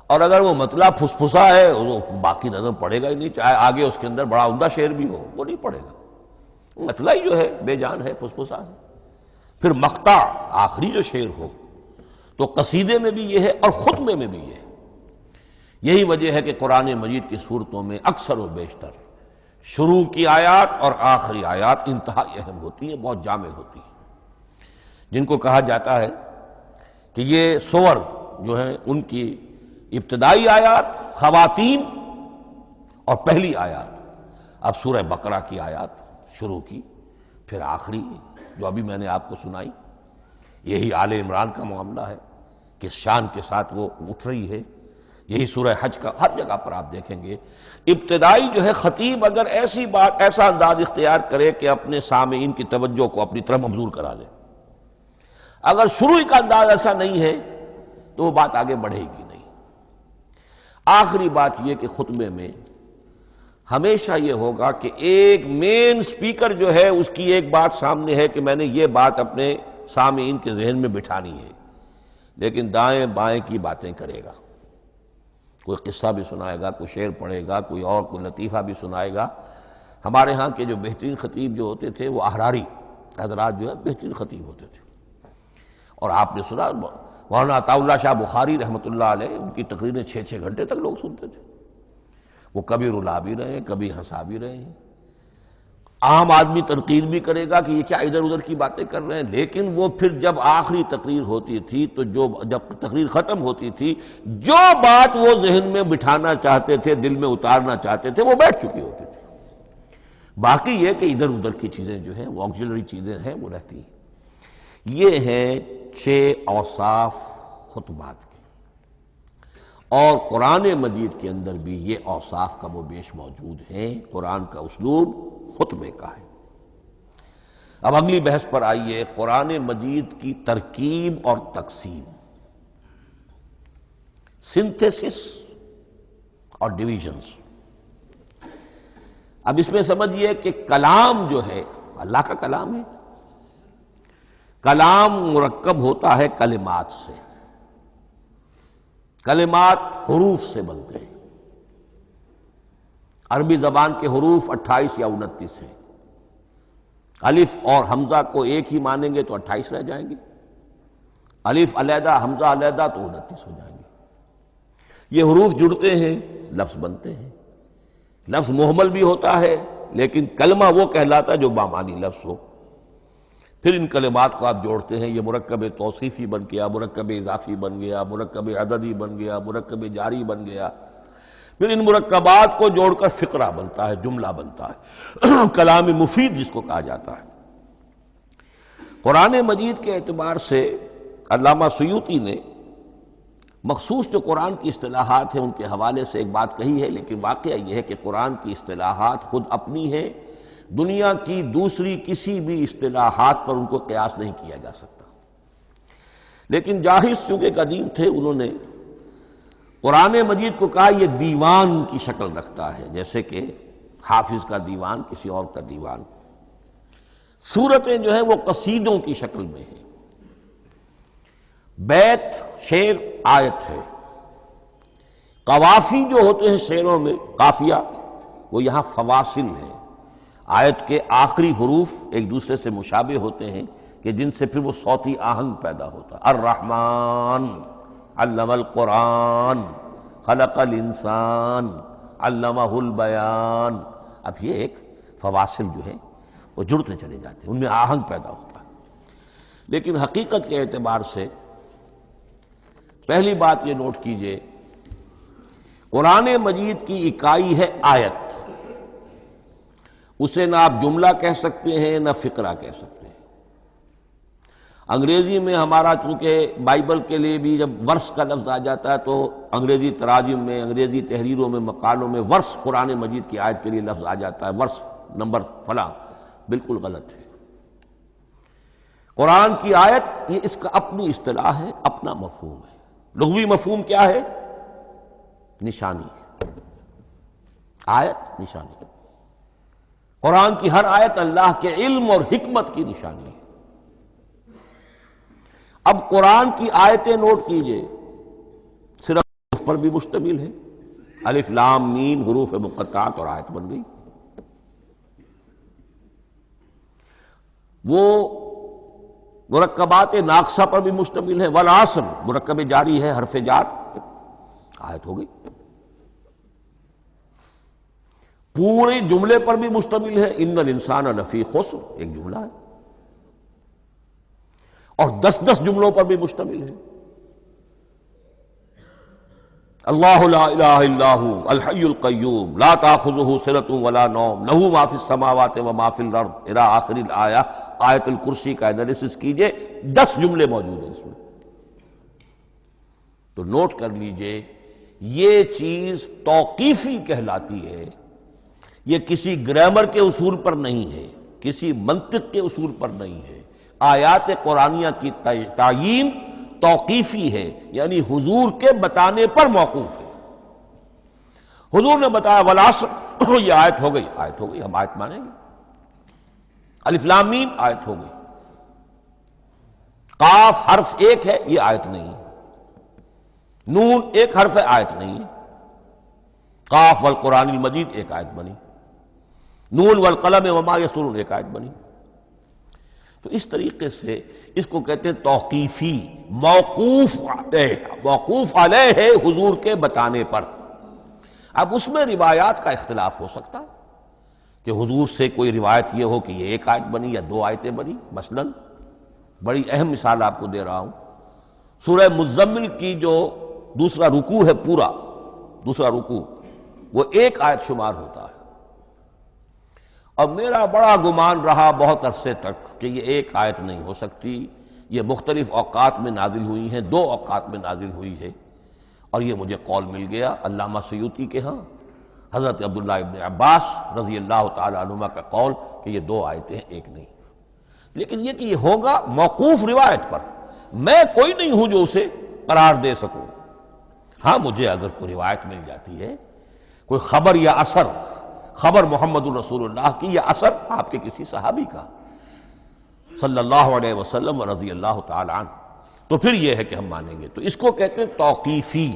اور اگر وہ مطلع پھسپھسا ہے وہ باقی نظم پڑھے گا ہی نہیں، چاہے آگے اس کے اندر بڑا عمدہ شعر بھی ہو وہ نہیں پڑھے گا۔ مطلع ہی جو ہے بے جان ہے، پھسپھسا ہے۔ پھر مقطع آخری جو شعر ہو، تو قصیدے میں بھی یہ ہے اور خطبے میں بھی یہ ہے۔ یہی وجہ ہے کہ قرآن مجید کی صورتوں میں اکثر و بیشتر شروع کی آیات اور آخری آیات انتہائی اہم ہوتی ہیں، بہت جامع ہوتی ہیں، جن کو کہا جاتا ہے کہ یہ سور جو ہیں ان کی ابتدائی آیات، خواتین اور پہلی آیات۔ اب سورہ بقرہ کی آیات شروع کی، پھر آخری جو ابھی میں نے آپ کو سنائی، یہی آل عمران کا معاملہ ہے، کس شان کے ساتھ وہ اٹھ رہی ہے۔ یہی سورہ حج کا ہر جگہ پر آپ دیکھیں گے ابتدائی جو ہے خطیب اگر ایسی بات، ایسا انداز اختیار کرے کہ اپنے سامعین کی توجہ کو اپنی طرف مبذول کرا دے، اگر شروع کا انداز ایسا نہیں ہے تو وہ بات آگے بڑھے گی نہیں۔ آخری بات یہ کہ خطبے میں ہمیشہ یہ ہوگا کہ ایک مین سپیکر جو ہے اس کی ایک بات سامنے ہے کہ میں نے یہ بات اپنے سامعین کے ذہن میں بٹھانی ہے، لیکن دائیں بائیں کی باتیں کرے گا، کوئی قصہ بھی سنائے گا، کوئی شعر پڑھے گا، کوئی اور کوئی لطیفہ بھی سنائے گا۔ ہمارے ہاں کے جو بہترین خطیب جو ہوتے تھے وہ احراری حضرات جو ہے بہترین خطیب ہوتے تھے، اور آپ نے سنا مولانا عطا اللہ شاہ بخاری رحمۃ اللہ علیہ، ان کی تقریریں 6 گھنٹے تک لوگ سنتے تھے۔ وہ کبھی رلا بھی رہے ہیں، کبھی ہنسا بھی رہے ہیں، عام آدمی تنقید بھی کرے گا کہ یہ کیا ادھر ادھر کی باتیں کر رہے ہیں، لیکن وہ پھر جب آخری تقریر ہوتی تھی تو جب تقریر ختم ہوتی تھی، جو بات وہ ذہن میں بٹھانا چاہتے تھے، دل میں اتارنا چاہتے تھے، وہ بیٹھ چکی ہوتی تھی۔ باقی یہ کہ ادھر ادھر کی چیزیں جو ہیں وہ آکسیلری چیزیں ہیں وہ رہتی ہیں۔ یہ ہیں 6 اوصاف خطبات کے، اور قرآن مجید کے اندر بھی یہ اوصاف کم و بیش موجود ہیں۔ قرآن کا اسلوب خطبے کا ہے۔ اب اگلی بحث پر آئیے، قرآن مجید کی ترکیب اور تقسیم، سنتھیسس اور ڈویژنز۔ اب اس میں سمجھیے کہ کلام جو ہے اللہ کا کلام ہے، کلام مرکب ہوتا ہے کلمات سے، کلمات حروف سے بنتے ہیں۔ عربی زبان کے حروف 28 یا 29 ہیں، الف اور حمزہ کو ایک ہی مانیں گے تو 28 رہ جائیں گے، الف علیحدہ حمزہ علیحدہ تو 29 ہو جائیں گے۔ یہ حروف جڑتے ہیں، لفظ بنتے ہیں۔ لفظ محمل بھی ہوتا ہے، لیکن کلمہ وہ کہلاتا ہے جو بامانی لفظ ہو۔ پھر ان کلمات کو آپ جوڑتے ہیں، یہ مرکب توصیفی بن گیا، مرکب اضافی بن گیا، مرکب عددی بن گیا، مرکب جاری بن گیا۔ پھر ان مرکبات کو جوڑ کر فقرہ بنتا ہے، جملہ بنتا ہے، کلام مفید جس کو کہا جاتا ہے۔ قرآن مجید کے اعتبار سے علامہ سیوطی نے مخصوص جو قرآن کی اصطلاحات ہیں ان کے حوالے سے ایک بات کہی ہے، لیکن واقعہ یہ ہے کہ قرآن کی اصطلاحات خود اپنی ہیں، دنیا کی دوسری کسی بھی اصطلاحات پر ان کو قیاس نہیں کیا جا سکتا۔ لیکن جاہز چونکہ قدیم تھے، انہوں نے قرآن مجید کو کہا یہ دیوان کی شکل رکھتا ہے، جیسے کہ حافظ کا دیوان کسی اور کا دیوان۔ سورتیں جو ہیں وہ قصیدوں کی شکل میں ہیں، بیت شعر آیت ہے، قوافی جو ہوتے ہیں شعروں میں قافیہ وہ یہاں فواصل ہیں، آیت کے آخری حروف ایک دوسرے سے مشابہ ہوتے ہیں کہ جن سے پھر وہ صوتی آہنگ پیدا ہوتا ہے۔ الرحمن علم القرآن خلق الانسان علمہ البیان، اب یہ ایک فواصل جو ہے وہ جڑتے چلے جاتے ہیں، ان میں آہنگ پیدا ہوتا ہے۔ لیکن حقیقت کے اعتبار سے پہلی بات یہ نوٹ کیجئے، قرآن مجید کی اکائی ہے آیت، اسے نہ آپ جملہ کہہ سکتے ہیں نہ فقرہ کہہ سکتے ہیں۔ انگریزی میں ہمارا چونکہ بائبل کے لیے بھی جب ورس کا لفظ آ جاتا ہے تو انگریزی تراجم میں، انگریزی تحریروں میں، مقالوں میں ورس قرآن مجید کی آیت کے لیے لفظ آ جاتا ہے، ورس نمبر فلاں، بالکل غلط ہے۔ قرآن کی آیت یہ اس کا اپنی اصطلاح ہے، اپنا مفہوم ہے۔ لغوی مفہوم کیا ہے؟ نشانی، آیت نشانی۔ قرآن کی ہر آیت اللہ کے علم اور حکمت کی نشانی ہے۔ اب قرآن کی آیتیں نوٹ کیجئے، صرف حروف پر بھی مشتمل ہے، الف لام میم حروف مقطعات اور آیت بن گئی۔ وہ مرکبات ناقصہ پر بھی مشتمل ہے، والعصر مرکب جاری ہے، حرف جار، آیت ہو گئی۔ پورے جملے پر بھی مشتمل ہے، ان الانسان لفی خسر، ایک جملہ ہے، اور 10 جملوں پر بھی مشتمل ہے۔ اللہ لا الہ الا ھو الحی القیوم لا تاخذہ سنۃ ولا نوم لہ ما فی السماوات وما فی الارض الی آخر الآیہ۔ آیت الکرسی کا انالیسس کیجئے، 10 جملے موجود ہیں اس میں۔ تو نوٹ کر لیجئے، یہ چیز توقیفی کہلاتی ہے، یہ کسی گرامر کے اصول پر نہیں ہے، کسی منطق کے اصول پر نہیں ہے۔ آیات قرآنیہ کی تعیین توقیفی ہے، یعنی حضور کے بتانے پر موقوف ہے۔ حضور نے بتایا والعصر، یہ آیت ہو گئی، آیت ہو گئی، ہم آیت مانیں گے۔ الف لام میم، آیت ہو گئی۔ قاف حرف ایک ہے، یہ آیت نہیں ہے۔ نون ایک حرف ہے، آیت نہیں ہے۔ قاف والقرآن المجید ایک آیت بنی، نون والقلم وما یسطرون ایک آیت بنی۔ تو اس طریقے سے اس کو کہتے ہیں توقیفی، موقوف علیہ ہے حضور کے بتانے پر۔ اب اس میں روایات کا اختلاف ہو سکتا ہے کہ حضور سے کوئی روایت یہ ہو کہ یہ ایک آیت بنی یا 2 آیتیں بنی۔ مثلا بڑی اہم مثال آپ کو دے رہا ہوں، سورہ مزمل کی جو دوسرا رکوع ہے، پورا دوسرا رکوع، وہ 1 آیت شمار ہوتا ہے۔ اور میرا بڑا گمان رہا بہت عرصے تک کہ یہ 1 آیت نہیں ہو سکتی، یہ مختلف اوقات میں نازل ہوئی ہیں، 2 اوقات میں نازل ہوئی ہے۔ اور یہ مجھے قول مل گیا علامہ سیوطی کے ہاں، حضرت عبداللہ ابن عباس رضی اللہ تعالی عنہما کا قول کہ یہ 2 آیتیں ہیں، 1 نہیں۔ لیکن یہ کہ یہ ہوگا موقوف روایت پر، میں کوئی نہیں ہوں جو اسے قرار دے سکوں۔ ہاں مجھے اگر کوئی روایت مل جاتی ہے، کوئی خبر یا اثر، خبر محمد الرسول اللہ کی یا اثر آپ کے کسی صحابی کا صلی اللہ علیہ وسلم رضی اللہ تعالی عنہ، تو پھر یہ ہے کہ ہم مانیں گے۔ تو اس کو کہتے ہیں توقیفی۔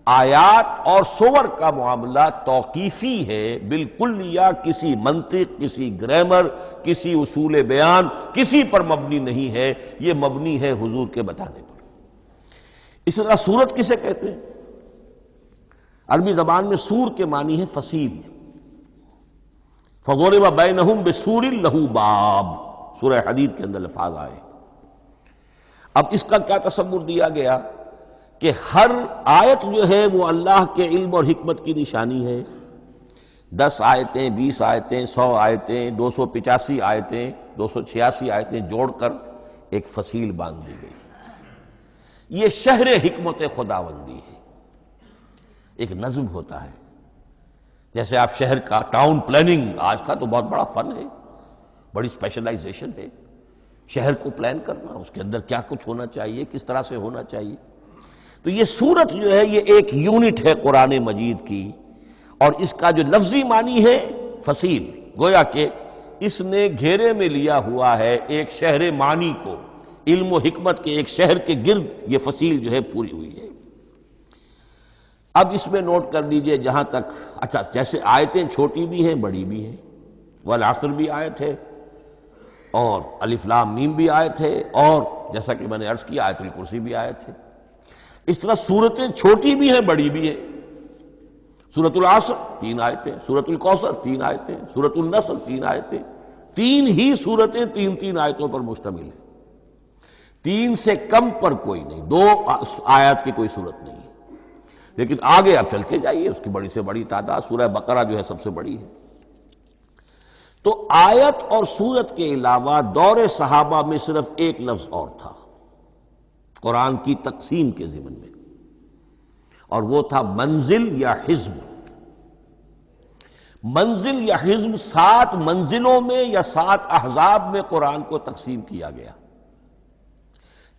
آیات اور سور کا معاملہ توقیفی ہے بالکل، یا کسی منطق، کسی گرامر، کسی اصول بیان، کسی پر مبنی نہیں ہے، یہ مبنی ہے حضور کے بتانے پر۔ اس طرح سورت کسے کہتے ہیں؟ عربی زبان میں سور کے معنی ہے فصیل۔ فَضُرِبَ بَيْنَهُمْ بِسُورٍ لَهُ بَابٌ، سورہ حدید کے اندر الفاظ آئے۔ اب اس کا کیا تصور دیا گیا کہ ہر آیت جو ہے وہ اللہ کے علم اور حکمت کی نشانی ہے۔ 10 آیتیں، 20 آیتیں، 100 آیتیں، 285 آیتیں، 286 آیتیں جوڑ کر ایک فصیل باندھ دی گئی۔ یہ شہر حکمت خداوندی ہے، ایک نظم ہوتا ہے۔ جیسے آپ شہر کا ٹاؤن پلاننگ آج کا تو بہت بڑا فن ہے، بڑی اسپیشلائزیشن ہے، شہر کو پلان کرنا، اس کے اندر کیا کچھ ہونا چاہیے، کس طرح سے ہونا چاہیے۔ تو یہ سورت جو ہے یہ ایک یونٹ ہے قرآن مجید کی، اور اس کا جو لفظی معنی ہے فصیل، گویا کہ اس نے گھیرے میں لیا ہوا ہے ایک شہر معنی کو، علم و حکمت کے ایک شہر کے گرد یہ فصیل جو ہے پوری ہوئی ہے۔ اب اس میں نوٹ کر لیجئے جہاں تک، اچھا جیسے آیتیں چھوٹی بھی ہیں بڑی بھی ہیں، والعصر بھی آیت ہے اور الف لام میم بھی آیت ہے، اور جیسا کہ میں نے عرض کیا آیت الکرسی بھی آیت ہے۔ اس طرح سورتیں چھوٹی بھی ہیں بڑی بھی ہیں۔ سورۃ العصر 3 آیتیں، سورۃ الکوثر 3 آیتیں، سورۃ النصر 3 آیتیں، 3 ہی سورتیں 3 آیتوں پر مشتمل ہیں، 3 سے کم پر کوئی نہیں، 2 آیات کی کوئی صورت نہیں ہے۔ لیکن آگے آپ چلتے جائیے، اس کی بڑی سے بڑی تعداد، سورہ بقرہ جو ہے سب سے بڑی ہے۔ تو آیت اور سورت کے علاوہ دور صحابہ میں صرف ایک لفظ اور تھا قرآن کی تقسیم کے ضمن میں، اور وہ تھا منزل یا حزب۔ منزل یا حزب 7 منزلوں میں یا 7 احزاب میں قرآن کو تقسیم کیا گیا،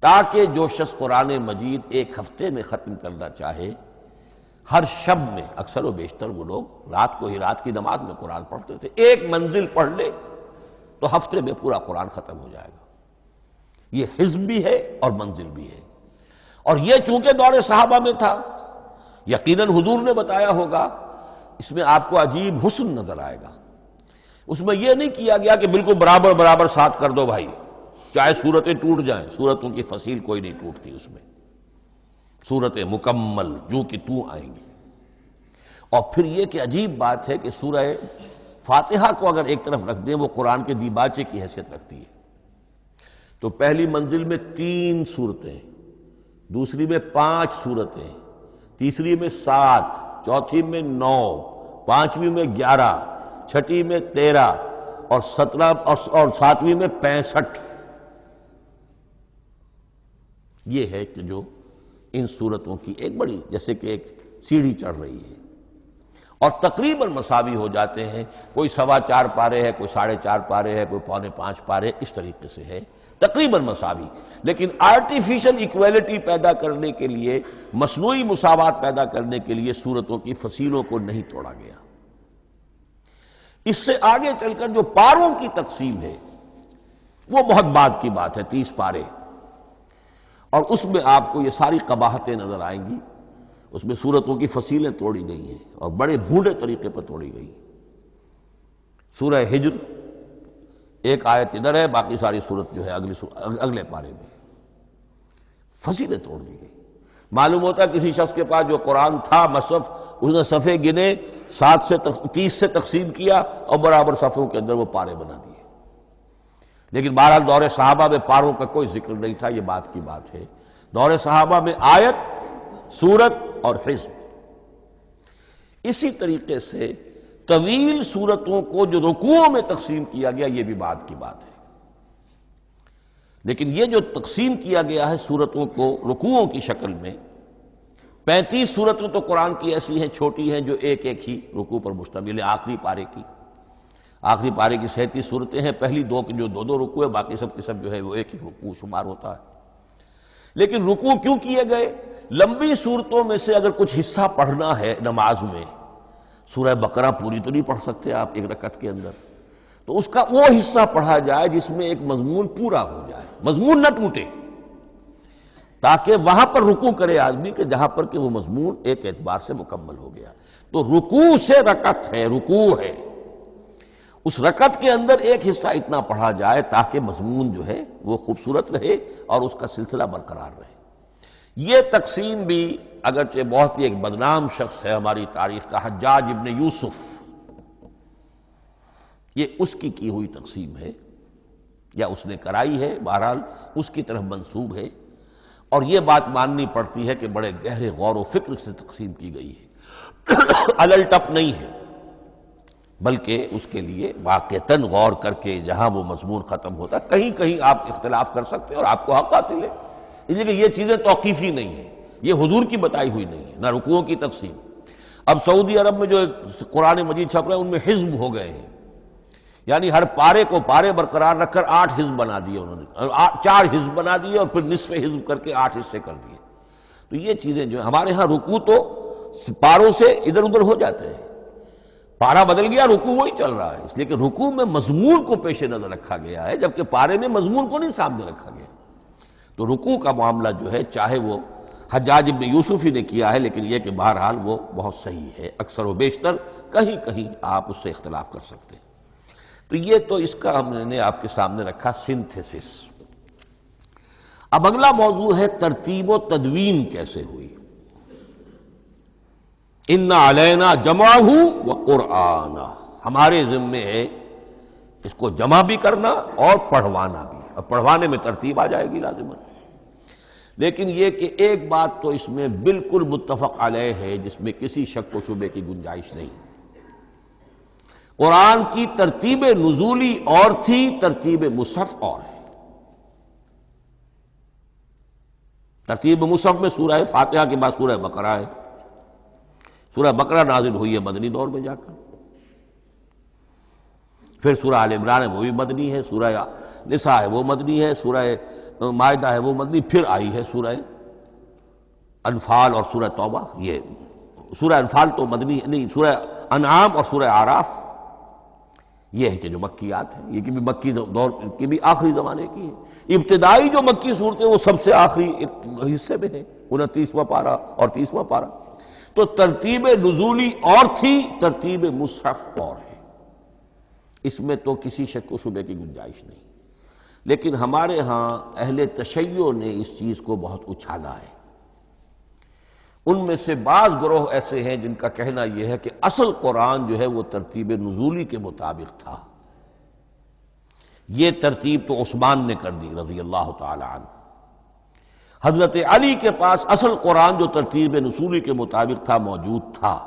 تاکہ جو شخص قرآن مجید ایک ہفتے میں ختم کرنا چاہے، ہر شب میں، اکثر و بیشتر وہ لوگ رات کو ہی رات کی نماز میں قرآن پڑھتے تھے، ایک منزل پڑھ لے تو ہفتے میں پورا قرآن ختم ہو جائے گا۔ یہ حزب بھی ہے اور منزل بھی ہے، اور یہ چونکہ دور صحابہ میں تھا، یقیناً حضور نے بتایا ہوگا، اس میں آپ کو عجیب حسن نظر آئے گا۔ اس میں یہ نہیں کیا گیا کہ بالکل برابر برابر ساتھ کر دو بھائی، چاہے صورتیں ٹوٹ جائیں، صورتوں کی فصیل کوئی نہیں ٹوٹتی، اس میں صورتیں مکمل جو کہ تو آئیں گی۔ اور پھر یہ کہ عجیب بات ہے کہ سورہ فاتحہ کو اگر ایک طرف رکھ دیں، وہ قرآن کے دیباچے کی حیثیت رکھتی ہے۔ تو پہلی منزل میں 3 سورتیں، دوسری میں 5 سورتیں، تیسری میں 7، چوتھی میں 9، پانچویں میں 11، چھٹی میں 13 اور 17 اور 7ویں میں 65۔ یہ ہے کہ جو ان صورتوں کی ایک بڑی، جیسے کہ ایک سیڑھی چڑھ رہی ہے، اور تقریباً مساوی ہو جاتے ہیں، کوئی 4.25 پارے ہے، کوئی 4.5 پارے ہے، کوئی 4.25 پارے، اس طریقے سے ہے، تقریباً مساوی۔ لیکن آرٹیفیشل ایکویلٹی پیدا کرنے کے لیے، مصنوعی مساوات پیدا کرنے کے لیے صورتوں کی فصیلوں کو نہیں توڑا گیا۔ اس سے آگے چل کر جو پاروں کی تقسیم ہے وہ بہت بعد کی بات ہے، 30 پارے، اور اس میں آپ کو یہ ساری قباحتیں نظر آئیں گی۔ اس میں صورتوں کی فصیلیں توڑی گئی ہیں اور بڑے بھونڈے طریقے پر توڑی گئی۔ سورہ ہجر ایک آیت ادھر ہے، باقی ساری صورت جو ہے اگلے پارے میں، فصیلیں توڑ دی گئی۔ معلوم ہوتا ہے کسی شخص کے پاس جو قرآن تھا مصحف، اس نے صفحے گنے، 7 سے 30 سے تقسیم کیا اور برابر صفحوں کے اندر وہ پارے بنا دیے۔ لیکن بہرحال دور صحابہ میں پاروں کا کوئی ذکر نہیں تھا، یہ بات کی بات ہے۔ دور صحابہ میں آیت، سورت اور حزب۔ اسی طریقے سے طویل سورتوں کو جو رکوعوں میں تقسیم کیا گیا، یہ بھی بات کی بات ہے۔ لیکن یہ جو تقسیم کیا گیا ہے سورتوں کو رکوعوں کی شکل میں، 35 سورتیں تو قرآن کی ایسی ہیں چھوٹی ہیں جو ایک ایک ہی رکوع پر مشتمل ہے۔ آخری پارے کی 37 صورتیں ہیں، پہلی 2 کی جو 2 رکوع ہے، باقی سب کے سب جو ہے وہ ایک ہی رکوع شمار ہوتا ہے۔ لیکن رکوع کیوں کیے گئے؟ لمبی صورتوں میں سے اگر کچھ حصہ پڑھنا ہے نماز میں، سورہ بقرہ پوری تو نہیں پڑھ سکتے آپ ایک رکعت کے اندر، تو اس کا وہ حصہ پڑھا جائے جس میں ایک مضمون پورا ہو جائے، مضمون نہ ٹوٹے، تاکہ وہاں پر رکوع کرے آدمی کہ جہاں پر کہ وہ مضمون ایک اعتبار سے مکمل ہو گیا۔ تو رکوع سے رکعت ہے، رکوع ہے، اس رکعت کے اندر ایک حصہ اتنا پڑھا جائے تاکہ مضمون جو ہے وہ خوبصورت رہے اور اس کا سلسلہ برقرار رہے۔ یہ تقسیم بھی اگرچہ بہت ہی ایک بدنام شخص ہے ہماری تاریخ کا، حجاج ابن یوسف، یہ اس کی ہوئی تقسیم ہے یا اس نے کرائی ہے، بہرحال اس کی طرف منسوب ہے، اور یہ بات ماننی پڑتی ہے کہ بڑے گہرے غور و فکر سے تقسیم کی گئی ہے، الل ٹپ نہیں ہے، بلکہ اس کے لیے واقعتاً غور کر کے جہاں وہ مضمون ختم ہوتا ہے، کہیں کہیں آپ اختلاف کر سکتے ہیں اور آپ کو حق حاصل ہے، اس لیے کہ یہ چیزیں توقیفی نہیں ہیں، یہ حضور کی بتائی ہوئی نہیں ہے، نہ رکوعوں کی تقسیم۔ اب سعودی عرب میں جو قرآن مجید چھپ رہے ہیں ان میں حزب ہو گئے ہیں، یعنی ہر پارے کو پارے برقرار رکھ کر 8 حزب بنا دیے انہوں نے، 4 حزب بنا دیے اور پھر نصف حزب کر کے 8 حصے کر دیے۔ تو یہ چیزیں جو ہیں، ہمارے ہاں رکوع تو پاروں سے ادھر ادھر ہو جاتے ہیں، پارا بدل گیا رکوع وہی چل رہا ہے، اس لیے کہ رکوع میں مضمون کو پیش نظر رکھا گیا ہے، جبکہ پارے میں مضمون کو نہیں سامنے رکھا گیا۔ تو رکوع کا معاملہ جو ہے، چاہے وہ حجاج ابن یوسف ہی نے کیا ہے، لیکن یہ کہ بہرحال وہ بہت صحیح ہے، اکثر و بیشتر کہیں کہیں آپ اس سے اختلاف کر سکتے ہیں۔ تو یہ تو اس کا ہم نے آپ کے سامنے رکھا سنتھیسس۔ اب اگلا موضوع ہے ترتیب و تدوین کیسے ہوئی۔ ان علینا جمعہ و قرآنہ، ہمارے ذمے ہے اس کو جمع بھی کرنا اور پڑھوانا بھی، اور پڑھوانے میں ترتیب آ جائے گی لازماً۔ لیکن یہ کہ ایک بات تو اس میں بالکل متفق علیہ ہے، جس میں کسی شک و شبے کی گنجائش نہیں، قرآن کی ترتیب نزولی اور تھی، ترتیب مصحف اور ہے۔ ترتیب مصحف میں سورہ فاتحہ کے بعد سورہ بقرہ ہے، سورہ بقرہ نازل ہوئی ہے مدنی دور میں جا کر، پھر سورہ آل عمران ہے وہ بھی مدنی ہے، سورہ نساء ہے وہ مدنی ہے، سورہ مائدہ ہے وہ مدنی، پھر آئی ہے سورہ انفال اور سورہ توبہ۔ یہ سورہ انفال تو مدنی نہیں، سورہ انعام اور سورہ اعراف یہ ہے کہ جو مکیات ہیں، یہ کہ بھی مکی دور کی بھی آخری زمانے کی ہے۔ ابتدائی جو مکی صورتیں وہ سب سے آخری حصے میں ہیں، 29واں پارہ اور 30واں پارہ۔ تو ترتیب نزولی اور تھی، ترتیب مصحف اور ہے، اس میں تو کسی شک و شبے کی گنجائش نہیں۔ لیکن ہمارے ہاں اہل تشیع نے اس چیز کو بہت اچھالا ہے۔ ان میں سے بعض گروہ ایسے ہیں جن کا کہنا یہ ہے کہ اصل قرآن جو ہے وہ ترتیب نزولی کے مطابق تھا، یہ ترتیب تو عثمان نے کر دی رضی اللہ تعالی عنہ۔ حضرت علی کے پاس اصل قرآن جو ترتیب نزولی کے مطابق تھا موجود تھا،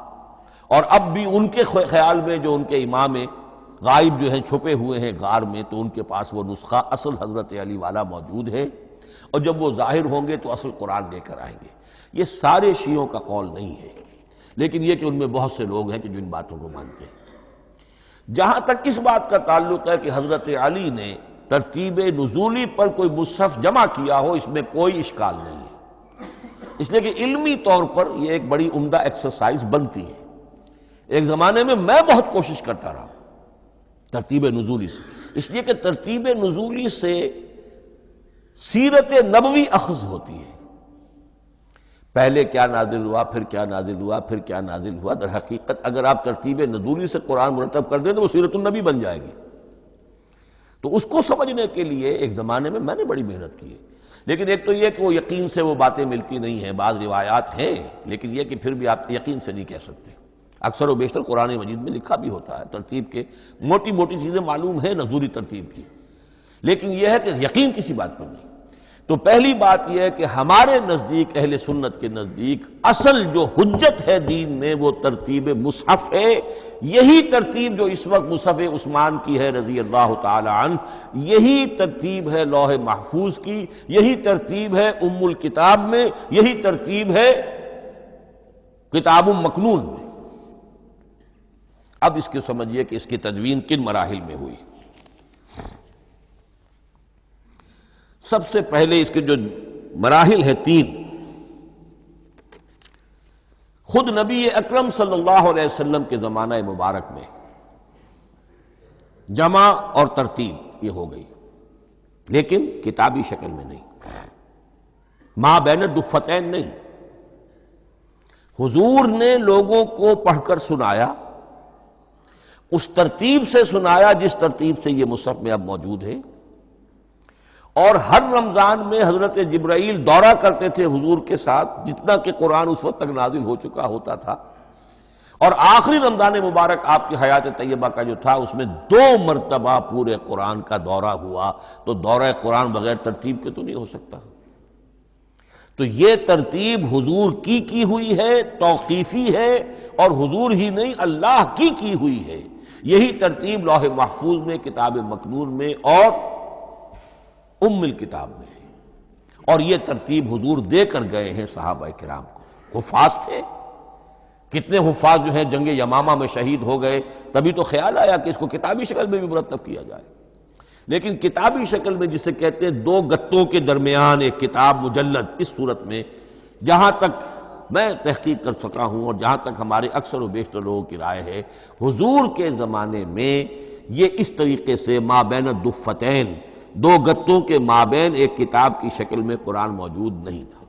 اور اب بھی ان کے خیال میں جو ان کے امام غائب جو ہیں چھپے ہوئے ہیں غار میں، تو ان کے پاس وہ نسخہ اصل حضرت علی والا موجود ہے، اور جب وہ ظاہر ہوں گے تو اصل قرآن لے کر آئیں گے۔ یہ سارے شیعوں کا قول نہیں ہے، لیکن یہ کہ ان میں بہت سے لوگ ہیں کہ جو ان باتوں کو مانتے ہیں۔ جہاں تک اس بات کا تعلق ہے کہ حضرت علی نے ترتیب نزولی پر کوئی مصحف جمع کیا ہو، اس میں کوئی اشکال نہیں ہے، اس لیے کہ علمی طور پر یہ ایک بڑی عمدہ ایکسرسائز بنتی ہے۔ ایک زمانے میں بہت کوشش کرتا رہا ترتیب نزولی سے، اس لیے کہ ترتیب نزولی سے سیرت نبوی اخذ ہوتی ہے، پہلے کیا نازل ہوا، پھر کیا نازل ہوا، پھر کیا نازل ہوا۔ در حقیقت اگر آپ ترتیب نزولی سے قرآن مرتب کر دیں تو وہ سیرت النبی بن جائے گی۔ تو اس کو سمجھنے کے لیے ایک زمانے میں نے بڑی محنت کی ہے، لیکن ایک تو یہ کہ وہ یقین سے وہ باتیں ملتی نہیں ہیں، بعض روایات ہیں لیکن یہ کہ پھر بھی آپ یقین سے نہیں کہہ سکتے۔ اکثر و بیشتر قرآن مجید میں لکھا بھی ہوتا ہے، ترتیب کے موٹی موٹی چیزیں معلوم ہیں نزولی ترتیب کی، لیکن یہ ہے کہ یقین کسی بات پر نہیں۔ تو پہلی بات یہ ہے کہ ہمارے نزدیک، اہل سنت کے نزدیک، اصل جو حجت ہے دین میں وہ ترتیب مصحف ہے۔ یہی ترتیب جو اس وقت مصحف عثمان کی ہے رضی اللہ تعالی عنہ، یہی ترتیب ہے لوح محفوظ کی، یہی ترتیب ہے ام الکتاب میں، یہی ترتیب ہے کتاب مکنون میں۔ اب اس کے سمجھیے کہ اس کی تدوین کن مراحل میں ہوئی۔ سب سے پہلے اس کے جو مراحل ہیں 3، خود نبی اکرم صلی اللہ علیہ وسلم کے زمانہ مبارک میں جمع اور ترتیب یہ ہو گئی، لیکن کتابی شکل میں نہیں، ما بین الدفتین نہیں۔ حضور نے لوگوں کو پڑھ کر سنایا، اس ترتیب سے سنایا جس ترتیب سے یہ مصحف میں اب موجود ہے، اور ہر رمضان میں حضرت جبرائیل دورہ کرتے تھے حضور کے ساتھ، جتنا کہ قرآن اس وقت تک نازل ہو چکا ہوتا تھا، اور آخری رمضان مبارک آپ کی حیات طیبہ کا جو تھا اس میں 2 مرتبہ پورے قرآن کا دورہ ہوا۔ تو دورہ قرآن بغیر ترتیب کے تو نہیں ہو سکتا۔ تو یہ ترتیب حضور کی ہوئی ہے، توقیفی ہے، اور حضور ہی نہیں اللہ کی ہوئی ہے۔ یہی ترتیب لوح محفوظ میں، کتاب مکنون میں اور ام الکتاب میں ہے، اور یہ ترتیب حضور دے کر گئے ہیں صحابہ کرام کو۔ حفاظ تھے، کتنے حفاظ جو ہیں جنگ یمامہ میں شہید ہو گئے، تبھی تو خیال آیا کہ اس کو کتابی شکل میں بھی مرتب کیا جائے۔ لیکن کتابی شکل میں جسے کہتے ہیں 2 گتوں کے درمیان ایک کتاب مجلد، اس صورت میں جہاں تک میں تحقیق کر سکا ہوں اور جہاں تک ہمارے اکثر و بیشتر لوگوں کی رائے ہے، حضور کے زمانے میں یہ اس طریقے سے ما بین الدفتین، 2 گتوں کے مابین ایک کتاب کی شکل میں قرآن موجود نہیں تھا۔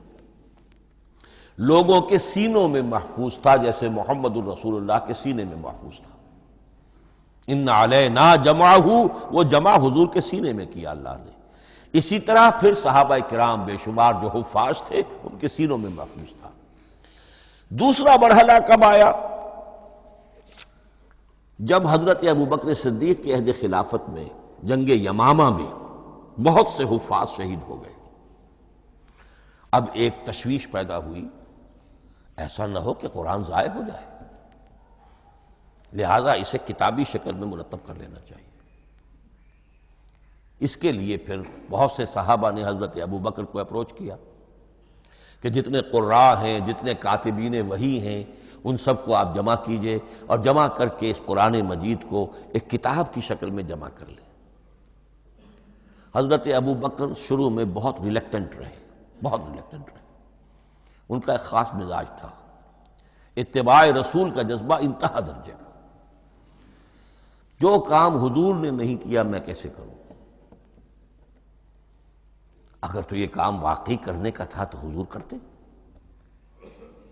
لوگوں کے سینوں میں محفوظ تھا، جیسے محمد الرسول اللہ کے سینے میں محفوظ تھا۔ ان علینا جمعہ، وہ جمع حضور کے سینے میں کیا اللہ نے۔ اسی طرح پھر صحابہ کرام بے شمار جو حفاظ تھے ان کے سینوں میں محفوظ تھا۔ دوسرا مرحلہ کب آیا؟ جب حضرت ابوبکر صدیق کے عہد خلافت میں جنگ یمامہ میں بہت سے حفاظ شہید ہو گئے۔ اب ایک تشویش پیدا ہوئی، ایسا نہ ہو کہ قرآن ضائع ہو جائے، لہذا اسے کتابی شکل میں مرتب کر لینا چاہیے۔ اس کے لیے پھر بہت سے صحابہ نے حضرت ابوبکر کو اپروچ کیا کہ جتنے قراء ہیں، جتنے کاتبین وحی ہیں، ان سب کو آپ جمع کیجئے اور جمع کر کے اس قرآن مجید کو ایک کتاب کی شکل میں جمع کر لیں۔ حضرت ابوبکر شروع میں بہت ریلیکٹنٹ رہے، بہت ریلیکٹنٹ رہے۔ ان کا ایک خاص مزاج تھا، اتباع رسول کا جذبہ انتہا درجے کا۔ جو کام حضور نے نہیں کیا میں کیسے کروں؟ اگر تو یہ کام واقعی کرنے کا تھا تو حضور کرتے،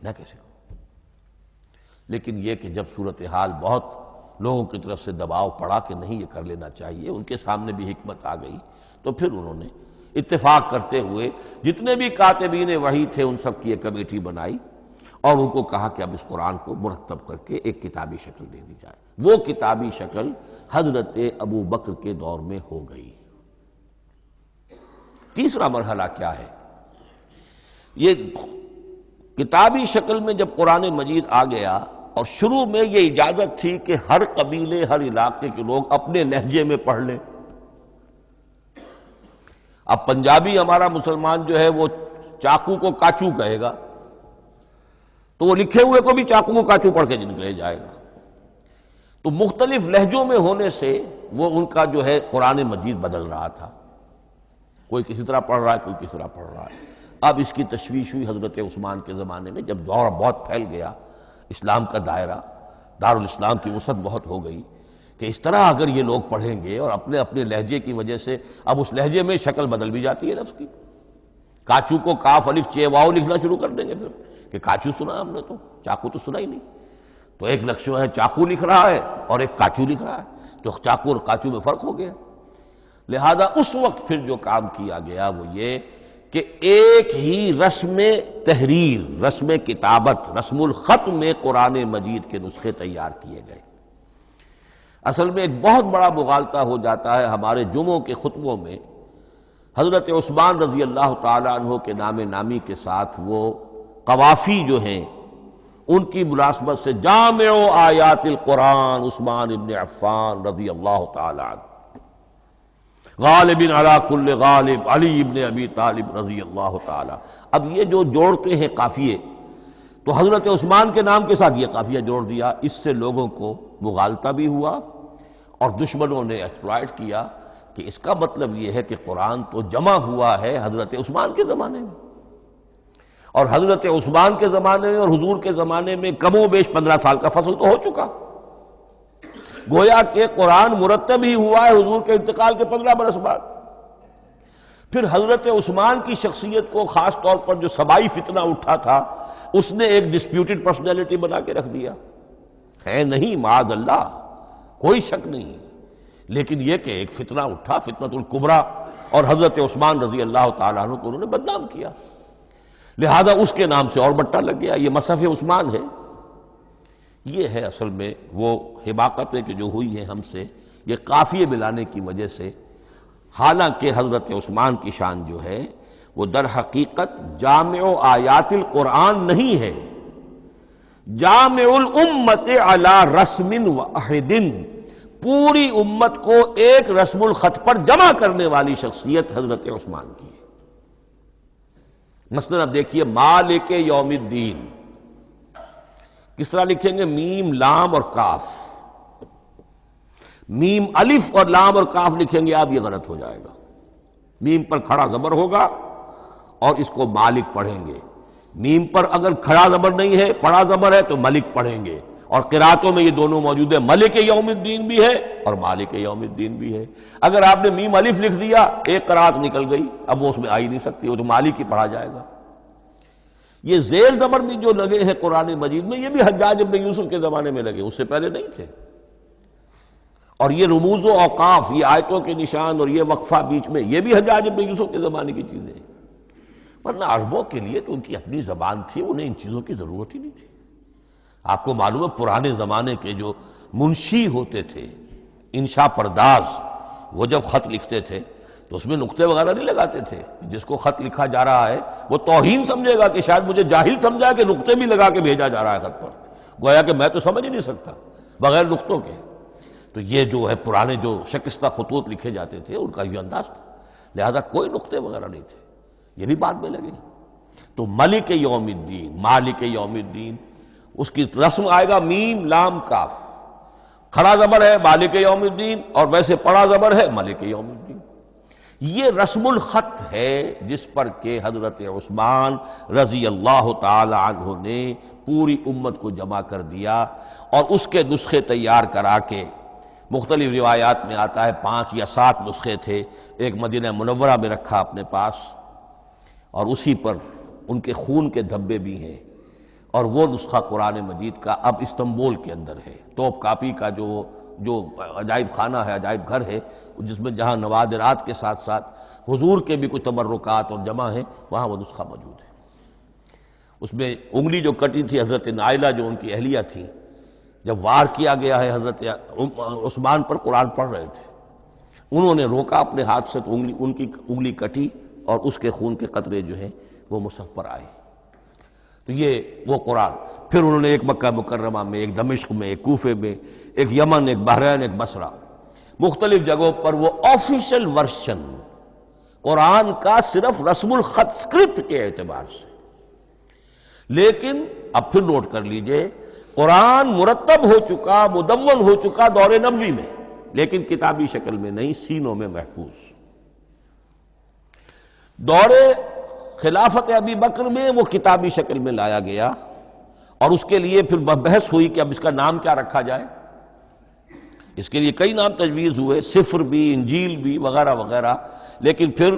میں کیسے کروں؟ لیکن یہ کہ جب صورتحال بہت لوگوں کی طرف سے دباؤ پڑا کہ نہیں یہ کر لینا چاہیے، ان کے سامنے بھی حکمت آ گئی، تو پھر انہوں نے اتفاق کرتے ہوئے جتنے بھی کاتبین وحی تھے ان سب کی ایک کمیٹی بنائی اور ان کو کہا کہ اب اس قرآن کو مرتب کر کے ایک کتابی شکل دے دی جائے۔ وہ کتابی شکل حضرت ابوبکر کے دور میں ہو گئی۔ تیسرا مرحلہ کیا ہے؟ یہ کتابی شکل میں جب قرآن مجید آ گیا اور شروع میں یہ اجازت تھی کہ ہر قبیلے، ہر علاقے کے لوگ اپنے لہجے میں پڑھ لیں۔ اب پنجابی ہمارا مسلمان جو ہے وہ چاقو کو کاچو کہے گا تو وہ لکھے ہوئے کو بھی چاقو کو کاچو پڑھ کے نکلے جائے گا۔ تو مختلف لہجوں میں ہونے سے وہ ان کا جو ہے قرآن مجید بدل رہا تھا، کوئی کسی طرح پڑھ رہا ہے، کوئی کسی طرح پڑھ رہا ہے۔ اب اس کی تشویش ہوئی حضرت عثمان کے زمانے میں، جب دور بہت پھیل گیا، اسلام کا دائرہ، دارالاسلام کی وسعت بہت ہو گئی کہ اس طرح اگر یہ لوگ پڑھیں گے اور اپنے اپنے لہجے کی وجہ سے اب اس لہجے میں شکل بدل بھی جاتی ہے لفظ کی۔ کاچو کو کاف الف چے واو لکھنا شروع کر دیں گے پھر کہ کاچو سنا ہم نے، تو چاقو تو سنا ہی نہیں۔ تو ایک لفظ ہے چاقو لکھ رہا ہے اور ایک کاچو لکھ رہا ہے، تو چاقو اور کاچو میں فرق ہو گیا۔ لہذا اس وقت پھر جو کام کیا گیا وہ یہ کہ ایک ہی رسم تحریر، رسم کتابت، رسم الخط میں قرآن مجید کے نسخے تیار کیے گئے۔ اصل میں ایک بہت بڑا مغالطہ ہو جاتا ہے ہمارے جمعوں کے خطبوں میں، حضرت عثمان رضی اللہ تعالیٰ عنہ کے نام نامی کے ساتھ وہ قوافی جو ہیں ان کی مناسبت سے جامع آیات القرآن عثمان ابن عفان رضی اللہ تعالیٰ عنہ، غالب علی کل غالب علی ابن ابی طالب رضی اللہ تعالی۔ اب یہ جو جوڑتے ہیں قافیے، تو حضرت عثمان کے نام کے ساتھ یہ قافیہ جوڑ دیا، اس سے لوگوں کو مغالطہ بھی ہوا اور دشمنوں نے ایکسپلائٹ کیا کہ اس کا مطلب یہ ہے کہ قرآن تو جمع ہوا ہے حضرت عثمان کے زمانے میں، اور حضرت عثمان کے زمانے میں اور حضور کے زمانے میں کم و بیش 15 سال کا فصل تو ہو چکا، گویا کہ قرآن مرتب ہی ہوا ہے حضور کے انتقال کے 15 برس بعد۔ پھر حضرت عثمان کی شخصیت کو خاص طور پر جو سبائی فتنہ اٹھا تھا اس نے ایک ڈسپیوٹڈ پرسنالٹی بنا کے رکھ دیا ہے، نہیں معاذ اللہ، کوئی شک نہیں، لیکن یہ کہ ایک فتنہ اٹھا، فتنۃ الکبریٰ، اور حضرت عثمان رضی اللہ تعالیٰ عنہ کو انہوں نے بدنام کیا، لہذا اس کے نام سے اور بٹا لگ گیا، یہ مصحف عثمان ہے۔ یہ ہے اصل میں وہ حماقتیں کہ جو ہوئی ہیں ہم سے، یہ قافیے ملانے کی وجہ سے، حالانکہ حضرت عثمان کی شان جو ہے وہ در حقیقت جامع آیات القرآن نہیں ہے، جامع الامت علی رسم واحد، پوری امت کو ایک رسم الخط پر جمع کرنے والی شخصیت حضرت عثمان کی ہے۔ مثلا اب دیکھیے مالک یوم الدین کس طرح لکھیں گے؟ میم لام اور کاف، میم الف اور لام اور کاف لکھیں گے آپ، یہ غلط ہو جائے گا۔ میم پر کھڑا زبر ہوگا اور اس کو مالک پڑھیں گے، میم پر اگر کھڑا زبر نہیں ہے پڑھا زبر ہے تو ملک پڑھیں گے، اور قراتوں میں یہ دونوں موجود ہے، ملک یوم الدین بھی ہے اور مالک یوم الدین بھی ہے۔ اگر آپ نے میم الف لکھ دیا ایک قرات نکل گئی، اب وہ اس میں آ ہی نہیں سکتی، وہ تو مالک ہی پڑھا جائے گا۔ یہ زیر زبر بھی جو لگے ہیں قرآن مجید میں، یہ بھی حجاج ابن یوسف کے زمانے میں لگے، اس سے پہلے نہیں تھے۔ اور یہ رموز و اوقاف، یہ آیتوں کے نشان اور یہ وقفہ بیچ میں، یہ بھی حجاج ابن یوسف کے زمانے کی چیزیں ہیں۔ ورنہ عربوں کے لیے تو ان کی اپنی زبان تھی، انہیں ان چیزوں کی ضرورت ہی نہیں تھی۔ آپ کو معلوم ہے پرانے زمانے کے جو منشی ہوتے تھے، انشاء پرداز، وہ جب خط لکھتے تھے تو اس میں نقطے وغیرہ نہیں لگاتے تھے۔ جس کو خط لکھا جا رہا ہے وہ توہین سمجھے گا کہ شاید مجھے جاہل سمجھا کہ نقطے بھی لگا کے بھیجا جا رہا ہے خط پر، گویا کہ میں تو سمجھ ہی نہیں سکتا بغیر نقطوں کے۔ تو یہ جو ہے پرانے جو شکستہ خطوط لکھے جاتے تھے ان کا یہ انداز تھا، لہذا کوئی نقطے وغیرہ نہیں تھے، یہ بھی بعد میں لگے۔ تو ملک یوم الدین، مالک یوم الدین، اس کی رسم آئے گا میم لام کاف، کھڑا زبر ہے مالک یوم الدین اور ویسے پڑا زبر ہے ملک یوم الدین۔ یہ رسم الخط ہے جس پر کہ حضرت عثمان رضی اللہ تعالی عنہ نے پوری امت کو جمع کر دیا اور اس کے نسخے تیار کرا کے، مختلف روایات میں آتا ہے 5 یا 7 نسخے تھے، ایک مدینہ منورہ میں رکھا اپنے پاس، اور اسی پر ان کے خون کے دھبے بھی ہیں، اور وہ نسخہ قرآن مجید کا اب استنبول کے اندر ہے۔ ٹاپ کاپی کا جو عجائب خانہ ہے، عجائب گھر ہے، جس میں جہاں نوادرات کے ساتھ ساتھ حضور کے بھی کچھ تبرکات اور جمع ہیں، وہاں وہ نسخہ موجود ہے۔ اس میں انگلی جو کٹی تھی حضرت نائلہ جو ان کی اہلیہ تھی، جب وار کیا گیا ہے حضرت عثمان پر، قرآن پڑھ رہے تھے، انہوں نے روکا اپنے ہاتھ سے تو ان کی انگلی کٹی اور اس کے خون کے قطرے جو ہیں وہ مصحف پر آئے۔ تو یہ وہ قرآن، پھر انہوں نے ایک مکہ مکرمہ میں، ایک دمشق میں، ایک کوفے میں، ایک یمن، ایک بحرین، ایک بصرہ، مختلف جگہوں پر وہ آفیشل ورشن قرآن کا صرف رسم الخط اسکرپٹ کے اعتبار سے۔ لیکن اب پھر نوٹ کر لیجئے، قرآن مرتب ہو چکا، مدون ہو چکا دور نبوی میں، لیکن کتابی شکل میں نہیں، سینوں میں محفوظ۔ دور خلافت ابی بکر میں وہ کتابی شکل میں لایا گیا، اور اس کے لیے پھر بحث ہوئی کہ اب اس کا نام کیا رکھا جائے۔ اس کے لیے کئی نام تجویز ہوئے، سفر بھی، انجیل بھی، وغیرہ وغیرہ، لیکن پھر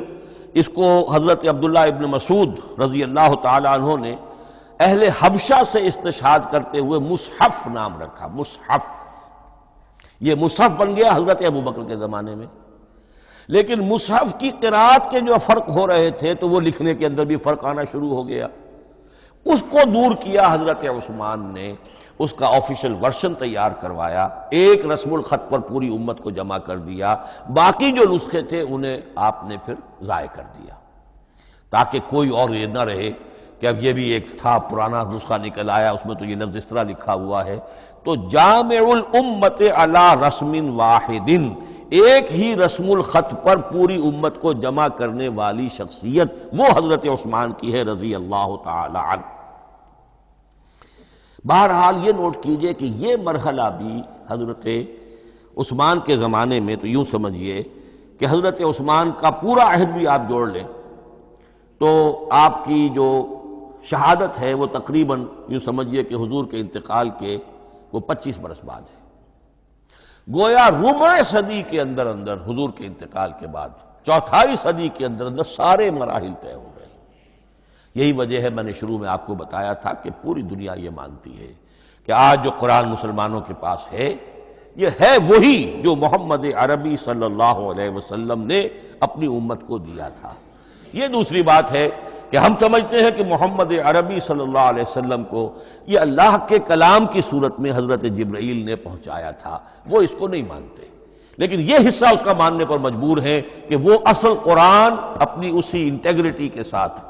اس کو حضرت عبداللہ ابن مسعود رضی اللہ تعالی عنہ نے اہل حبشہ سے استشہاد کرتے ہوئے مصحف نام رکھا۔ مصحف، یہ مصحف بن گیا حضرت ابو بکر کے زمانے میں، لیکن مصحف کی قرأت کے جو فرق ہو رہے تھے تو وہ لکھنے کے اندر بھی فرق آنا شروع ہو گیا۔ اس کو دور کیا حضرت عثمان نے، اس کا آفیشل ورشن تیار کروایا، ایک رسم الخط پر پوری امت کو جمع کر دیا، باقی جو نسخے تھے انہیں آپ نے پھر ضائع کر دیا، تاکہ کوئی اور یہ نہ رہے کہ اب یہ بھی ایک تھا پرانا نسخہ نکل آیا، اس میں تو یہ لفظ اس طرح لکھا ہوا ہے۔ تو جامع الامت علی رسم واحد، ایک ہی رسم الخط پر پوری امت کو جمع کرنے والی شخصیت وہ حضرت عثمان کی ہے رضی اللہ تعالی عنہ۔ بہرحال یہ نوٹ کیجئے کہ یہ مرحلہ بھی حضرت عثمان کے زمانے میں، تو یوں سمجھیے کہ حضرت عثمان کا پورا عہد بھی آپ جوڑ لیں تو آپ کی جو شہادت ہے وہ تقریباً یوں سمجھیے کہ حضور کے انتقال کے وہ 25 برس بعد ہے، گویا ربع صدی کے اندر اندر حضور کے انتقال کے بعد، چوتھائی صدی کے اندر اندر سارے مراحل طے ہو گئے۔ یہی وجہ ہے میں نے شروع میں آپ کو بتایا تھا کہ پوری دنیا یہ مانتی ہے کہ آج جو قرآن مسلمانوں کے پاس ہے، یہ ہے وہی جو محمد عربی صلی اللہ علیہ وسلم نے اپنی امت کو دیا تھا۔ یہ دوسری بات ہے کہ ہم سمجھتے ہیں کہ محمد عربی صلی اللہ علیہ وسلم کو یہ اللہ کے کلام کی صورت میں حضرت جبرائیل نے پہنچایا تھا، وہ اس کو نہیں مانتے، لیکن یہ حصہ اس کا ماننے پر مجبور ہے کہ وہ اصل قرآن اپنی اسی انٹیگریٹی کے ساتھ،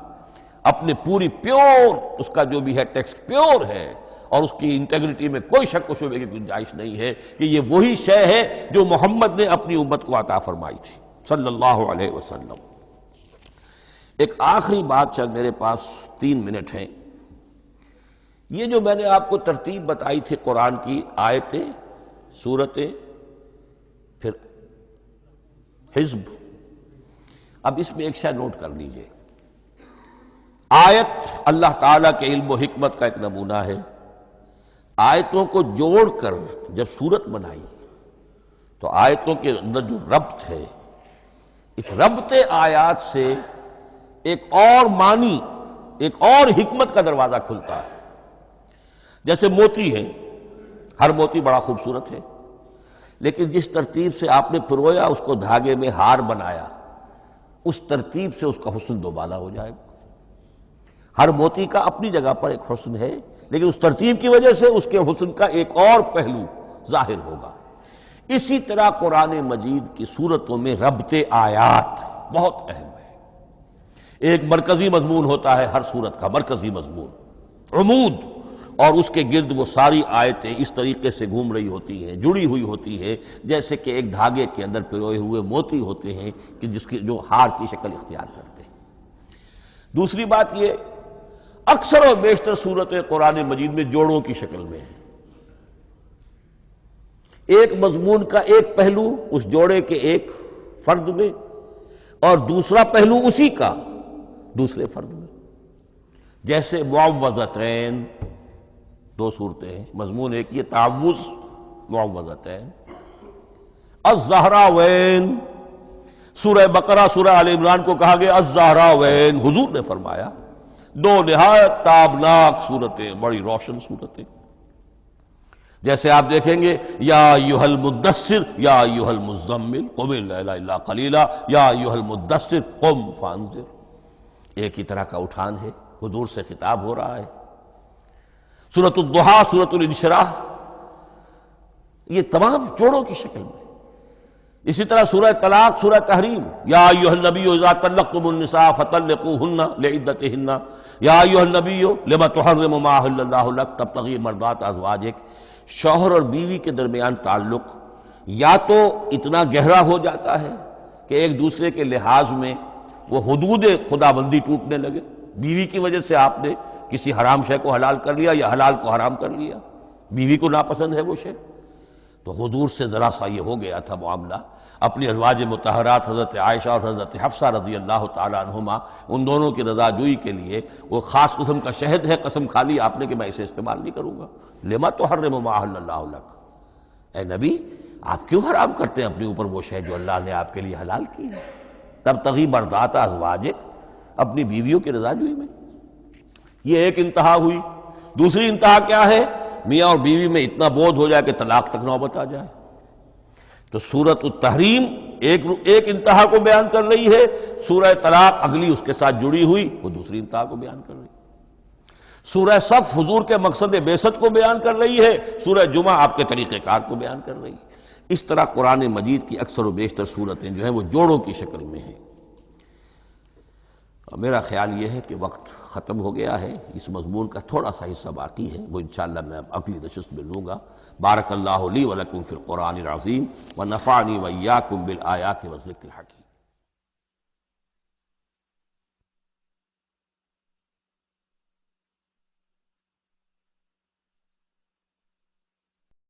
اپنے پوری پیور، اس کا جو بھی ہے ٹیکسٹ پیور ہے، اور اس کی انٹیگریٹی میں کوئی شک و شبہ کی گنجائش نہیں ہے کہ یہ وہی شے ہے جو محمد نے اپنی امت کو عطا فرمائی تھی صلی اللہ علیہ وسلم۔ ایک آخری بات، چل میرے پاس 3 منٹ ہیں، یہ جو میں نے آپ کو ترتیب بتائی تھی قرآن کی، آیتیں، سورتیں، پھر حزب، اب اس میں ایک شے نوٹ کر لیجئے۔ آیت اللہ تعالیٰ کے علم و حکمت کا ایک نمونہ ہے، آیتوں کو جوڑ کر جب سورت بنائی تو آیتوں کے اندر جو ربط ہے، اس ربط آیات سے ایک اور معنی، ایک اور حکمت کا دروازہ کھلتا ہے۔ جیسے موتی ہے، ہر موتی بڑا خوبصورت ہے، لیکن جس ترتیب سے آپ نے پرویا، اس کو دھاگے میں ہار بنایا، اس ترتیب سے اس کا حسن دوبالا ہو جائے گا۔ ہر موتی کا اپنی جگہ پر ایک حسن ہے، لیکن اس ترتیب کی وجہ سے اس کے حسن کا ایک اور پہلو ظاہر ہوگا۔ اسی طرح قرآن مجید کی صورتوں میں ربط آیات بہت اہم ہے۔ ایک مرکزی مضمون ہوتا ہے ہر صورت کا، مرکزی مضمون، عمود، اور اس کے گرد وہ ساری آیتیں اس طریقے سے گھوم رہی ہوتی ہیں، جڑی ہوئی ہوتی ہے، جیسے کہ ایک دھاگے کے اندر پروئے ہوئے موتی ہوتے ہیں کہ جس کی جو ہار کی شکل اختیار کرتے ہیں۔ دوسری بات یہ، اکثر و بیشتر صورتیں قرآن مجید میں جوڑوں کی شکل میں ہیں۔ ایک مضمون کا ایک پہلو اس جوڑے کے ایک فرد میں، اور دوسرا پہلو اسی کا دوسرے فرد میں۔ جیسے معوذتین، دو صورتیں ہیں، مضمون ایک یہ تعوذ، معوذتین۔ الزہراوین، سورہ بقرہ سورہ آل عمران کو کہا گیا الزہراوین، حضور نے فرمایا دو نہایت تابناک صورتیں، بڑی روشن صورتیں۔ جیسے آپ دیکھیں گے یا ایھا المدثر یا ایھا المزمل قم اللیل الا قلیلا یا ایھا المدثر قم فانذر، ایک ہی طرح کا اٹھان ہے، حضور سے خطاب ہو رہا ہے۔ سورۃ الضحیٰ، سورۃ الانشراح، یہ تمام جوڑوں کی شکل میں۔ اسی طرح سورہ طلاق، سورہ تحریم، یا ایھا النبی اذا طلقتم النساء فطلقوہن لعدتہن یا ایھا النبی لم تحرم ما احل اللہ لک تبتغی مرضات ازواجک۔ شوہر اور بیوی کے درمیان تعلق یا تو اتنا گہرا ہو جاتا ہے کہ ایک دوسرے کے لحاظ میں وہ حدود خدا بندی ٹوٹنے لگے، بیوی کی وجہ سے آپ نے کسی حرام شے کو حلال کر لیا یا حلال کو حرام کر لیا، بیوی کو ناپسند ہے وہ شے، تو حضور سے ذرا سا یہ ہو گیا تھا معاملہ۔ اپنی ازواج مطہرات حضرت عائشہ اور حضرت حفصہ رضی اللہ تعالی عنہما، ان دونوں کی رضا جوئی کے لیے وہ خاص قسم کا شہد ہے، قسم کھا لی آپ نے کہ میں اسے استعمال نہیں کروں گا۔ لما تحرم ما احل اللہ لک، اے نبی آپ کیوں حرام کرتے ہیں اپنے اوپر وہ شے جو اللہ نے آپ کے لیے حلال کی ہے؟ تبتغی مرضات ازواجک، اپنی بیویوں کی رضا جوئی میں۔ یہ ایک انتہا ہوئی۔ دوسری انتہا کیا ہے؟ میاں اور بیوی میں اتنا بودھ ہو جائے کہ طلاق تک نوبت آ جائے، تو سورۃ التحریم ایک انتہا کو بیان کر رہی ہے، سورہ طلاق اگلی اس کے ساتھ جڑی ہوئی وہ دوسری انتہا کو بیان کر رہی ہے۔ سورہ صف حضور کے مقصد بعثت کو بیان کر رہی ہے، سورہ جمعہ آپ کے طریقہ کار کو بیان کر رہی ہے۔ اس طرح قرآن مجید کی اکثر و بیشتر صورتیں جو ہیں وہ جوڑوں کی شکل میں ہیں۔ میرا خیال یہ ہے کہ وقت ختم ہو گیا ہے، اس مضمون کا تھوڑا سا حصہ باقی ہے، وہ انشاءاللہ میں اگلی نشست میں لوں گا۔ بارک اللہ لی ولکم فی القرآن العظیم ونفعنی وإیاکم بالآیات والذکر الحکیم۔